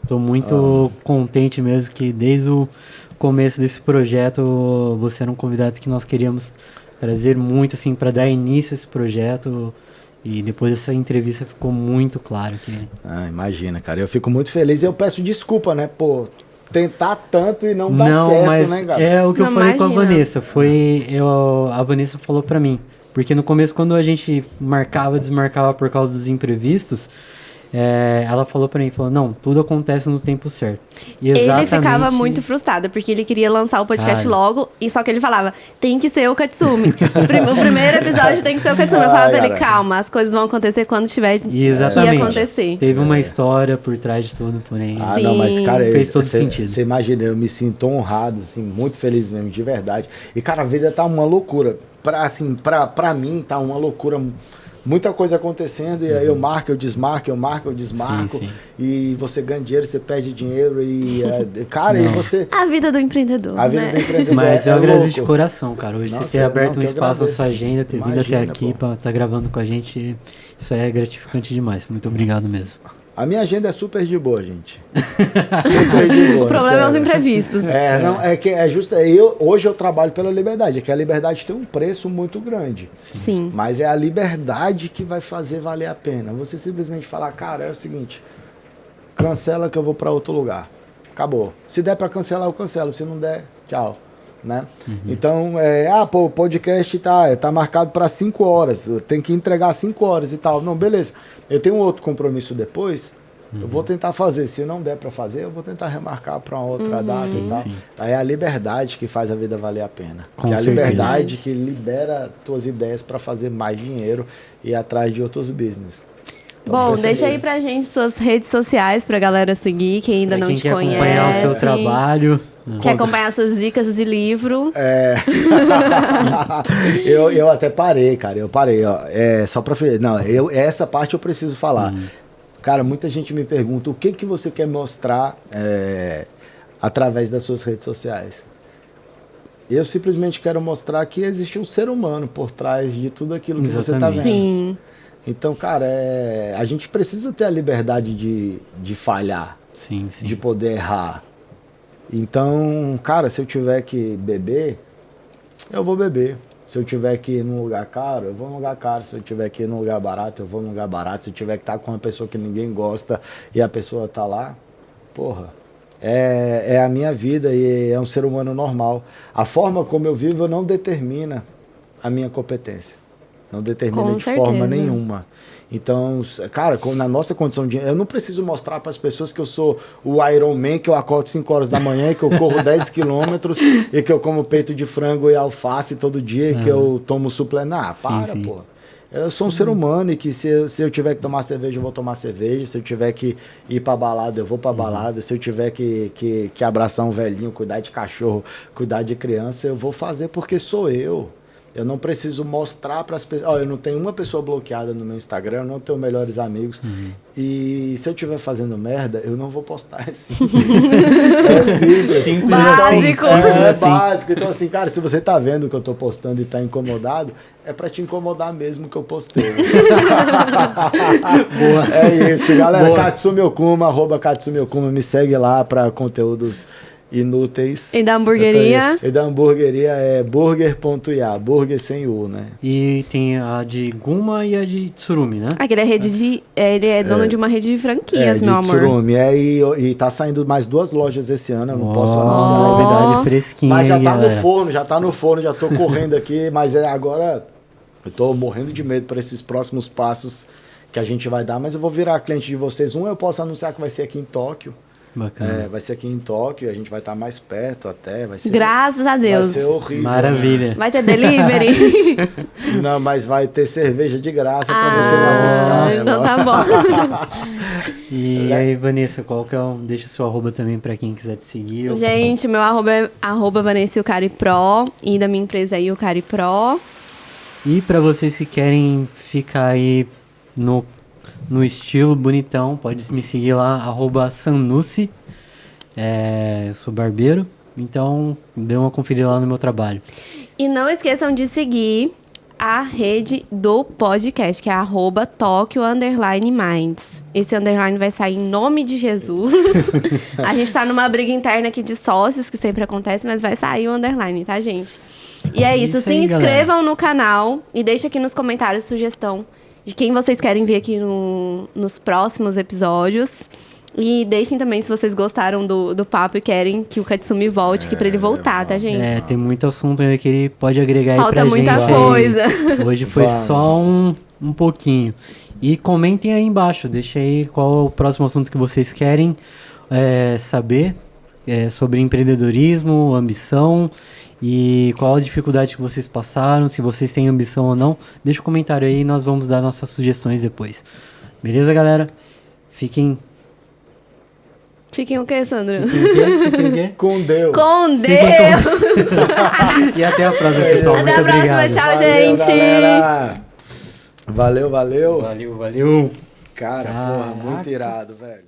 Speaker 4: Tô muito contente mesmo que desde o começo desse projeto você era um convidado que nós queríamos trazer muito, assim, para dar início a esse projeto. E depois dessa entrevista ficou muito claro que...
Speaker 3: imagina, cara. Eu fico muito feliz e eu peço desculpa, né? Pô, tentar tanto e não dar certo,
Speaker 4: mas
Speaker 3: né, cara?
Speaker 4: É o que eu falei com a Vanessa. A Vanessa falou pra mim. Porque no começo, quando a gente marcava, desmarcava por causa dos imprevistos, ela falou pra mim, não, tudo acontece no tempo certo. E
Speaker 1: ele ficava muito frustrado, porque ele queria lançar o podcast logo, e só que ele falava, tem que ser o Katsumi. O primeiro episódio tem que ser o Katsumi. Eu falava pra ele, calma, as coisas vão acontecer quando tiver que acontecer.
Speaker 4: Teve uma história por trás de tudo, porém.
Speaker 3: Não, mas, cara,
Speaker 4: fez todo sentido.
Speaker 3: Você imagina, eu me sinto honrado, assim, muito feliz mesmo, de verdade. E, cara, a vida tá uma loucura. Pra mim, tá uma loucura muita coisa acontecendo, e aí eu marco, eu desmarco,
Speaker 4: Sim.
Speaker 3: e você ganha dinheiro, você perde dinheiro, e cara, e você...
Speaker 2: A vida do empreendedor,
Speaker 3: A vida
Speaker 2: né?
Speaker 3: do empreendedor
Speaker 4: Mas eu
Speaker 3: é
Speaker 4: agradeço
Speaker 3: louco.
Speaker 4: de coração, cara. Hoje
Speaker 3: Nossa,
Speaker 4: você ter aberto
Speaker 3: não,
Speaker 4: um
Speaker 3: que eu
Speaker 4: espaço na
Speaker 3: agradeço.
Speaker 4: sua agenda, ter vindo até
Speaker 3: Imagina,
Speaker 4: aqui
Speaker 3: pô.
Speaker 4: pra estar gravando com a gente, isso é gratificante demais. Muito obrigado mesmo.
Speaker 3: A minha agenda é super de boa, gente. Super de boa.
Speaker 2: O problema é os
Speaker 3: sério.
Speaker 2: imprevistos.
Speaker 3: Não, é que é justo. Hoje eu trabalho pela liberdade, é que a liberdade tem um preço muito grande.
Speaker 2: Sim.
Speaker 3: Mas é a liberdade que vai fazer valer a pena. Você simplesmente falar, cara, é o seguinte, cancela que eu vou para outro lugar. Acabou. Se der para cancelar, eu cancelo. Se não der, tchau. Né? Então, o podcast tá marcado para 5 horas. Eu tenho que entregar 5 horas e tal. Não, beleza. Eu tenho outro compromisso depois. Eu vou tentar fazer. Se não der para fazer, eu vou tentar remarcar para uma outra data e tal.
Speaker 4: Sim.
Speaker 3: Aí é a liberdade que faz a vida valer a pena.
Speaker 4: Com
Speaker 3: Que é a
Speaker 4: certeza.
Speaker 3: liberdade que libera tuas ideias para fazer mais dinheiro e ir atrás de outros business. Então,
Speaker 2: Bom,
Speaker 3: pensa
Speaker 2: deixa aí
Speaker 3: nisso.
Speaker 2: pra gente suas redes sociais pra galera seguir, quem ainda
Speaker 4: Pra
Speaker 2: não
Speaker 4: quem
Speaker 2: te
Speaker 4: quer
Speaker 2: conhece.
Speaker 4: acompanhar o seu trabalho,
Speaker 2: Quer acompanhar suas dicas de livro.
Speaker 3: Eu até parei, cara. Eu parei, ó. Só pra... Não, essa parte eu preciso falar. Cara, muita gente me pergunta o que você quer mostrar através das suas redes sociais. Eu simplesmente quero mostrar que existe um ser humano por trás de tudo aquilo que você tá vendo.
Speaker 2: Sim.
Speaker 3: Então, cara, a gente precisa ter a liberdade de falhar,
Speaker 4: sim.
Speaker 3: de poder errar. Então, cara, se eu tiver que beber, eu vou beber. Se eu tiver que ir num lugar caro, eu vou num lugar caro. Se eu tiver que ir num lugar barato, eu vou num lugar barato. Se eu tiver que estar com uma pessoa que ninguém gosta e a pessoa tá lá, porra, é a minha vida e é um ser humano normal. A forma como eu vivo não determina a minha competência. Não determina
Speaker 2: Com
Speaker 3: de
Speaker 2: certeza.
Speaker 3: forma nenhuma. Então, cara, na nossa condição de... Eu não preciso mostrar para as pessoas que eu sou o Iron Man, que eu acordo 5 horas da manhã e que eu corro 10 quilômetros e que eu como peito de frango e alface todo dia e que eu tomo suplemento. Ah, para,
Speaker 4: sim.
Speaker 3: pô. Eu sou um ser humano e que se eu tiver que tomar cerveja, eu vou tomar cerveja. Se eu tiver que ir pra balada, eu vou pra balada. Se eu tiver que abraçar um velhinho, cuidar de cachorro, cuidar de criança, eu vou fazer porque sou eu. Eu não preciso mostrar para as pessoas. Eu não tenho uma pessoa bloqueada no meu Instagram, eu não tenho melhores amigos. E se eu estiver fazendo merda, eu não vou postar. É simples. É simples.
Speaker 2: Básico.
Speaker 3: É básico. Então, assim, cara, se você tá vendo o que eu tô postando e tá incomodado, é pra te incomodar mesmo que eu postei.
Speaker 4: Boa.
Speaker 3: É isso, galera.
Speaker 4: Boa.
Speaker 3: Katsumi Okuma, @Katsumi Okuma, me segue lá pra conteúdos inúteis.
Speaker 2: E da hamburgueria?
Speaker 3: E da hamburgueria é burger.ia, burger sem U, né?
Speaker 4: E tem a de Guma e a de Tsurumi, né?
Speaker 2: Aquele é rede de. Ele é dono de uma rede de franquias,
Speaker 3: de
Speaker 2: meu amor.
Speaker 3: Tsurumi. E tá saindo mais 2 lojas esse ano, eu não posso
Speaker 4: Ó,
Speaker 3: anunciar.
Speaker 4: novidade fresquinha
Speaker 3: Mas já
Speaker 4: aí,
Speaker 3: tá
Speaker 4: galera.
Speaker 3: no forno, já tô correndo aqui, mas agora eu tô morrendo de medo para esses próximos passos que a gente vai dar, mas eu vou virar cliente de vocês. Eu posso anunciar que vai ser aqui em Tóquio.
Speaker 4: Bacana.
Speaker 3: Vai ser aqui em Tóquio, a gente vai estar mais perto até, vai ser...
Speaker 2: Graças a Deus.
Speaker 3: Vai ser horrível.
Speaker 4: Maravilha.
Speaker 2: Vai ter delivery?
Speaker 3: Né? Não, mas vai ter cerveja de graça para você lá buscar. Né?
Speaker 2: Então tá bom.
Speaker 4: E aí, Vanessa, qual que é o... Deixa o seu arroba também pra quem quiser te seguir.
Speaker 2: Gente, meu arroba é @Vanessa Yucari Pro e da minha empresa é Yucari Pro.
Speaker 4: E pra vocês que querem ficar aí no estilo bonitão, pode me seguir lá, @Sanusi. Eu sou barbeiro, então dê uma conferida lá no meu trabalho.
Speaker 2: E não esqueçam de seguir a rede do podcast, que é @Tokyo_Minds. Esse underline vai sair em nome de Jesus. A gente tá numa briga interna aqui de sócios, que sempre acontece, mas vai sair o underline, tá, gente? E é isso.
Speaker 4: Isso
Speaker 2: Se
Speaker 4: aí,
Speaker 2: inscrevam
Speaker 4: galera.
Speaker 2: no canal e deixem aqui nos comentários sugestão de quem vocês querem ver aqui nos próximos episódios. E deixem também se vocês gostaram do papo e querem que o Katsumi volte aqui pra ele voltar, tá, gente?
Speaker 4: Tem muito assunto ainda que ele pode agregar aí pra
Speaker 2: Falta
Speaker 4: gente.
Speaker 2: muita
Speaker 4: aí.
Speaker 2: coisa.
Speaker 4: Hoje foi
Speaker 3: Vamos.
Speaker 4: só um pouquinho. E comentem aí embaixo, deixa aí qual é o próximo assunto que vocês querem saber sobre empreendedorismo, ambição e qual a dificuldade que vocês passaram, se vocês têm ambição ou não. Deixa um comentário aí e nós vamos dar nossas sugestões depois. Beleza, galera? Fiquem
Speaker 2: Fiquem o quê, Sandro?
Speaker 4: Fiquem o quê?
Speaker 3: Com Deus.
Speaker 2: Com
Speaker 4: Fiquem
Speaker 2: Deus!
Speaker 4: E até a próxima, pessoal.
Speaker 2: Até
Speaker 4: Muito
Speaker 2: a próxima,
Speaker 4: obrigado.
Speaker 2: tchau,
Speaker 3: Valeu,
Speaker 2: gente!
Speaker 3: galera. Valeu.
Speaker 4: Valeu.
Speaker 3: Cara, porra, muito irado, velho.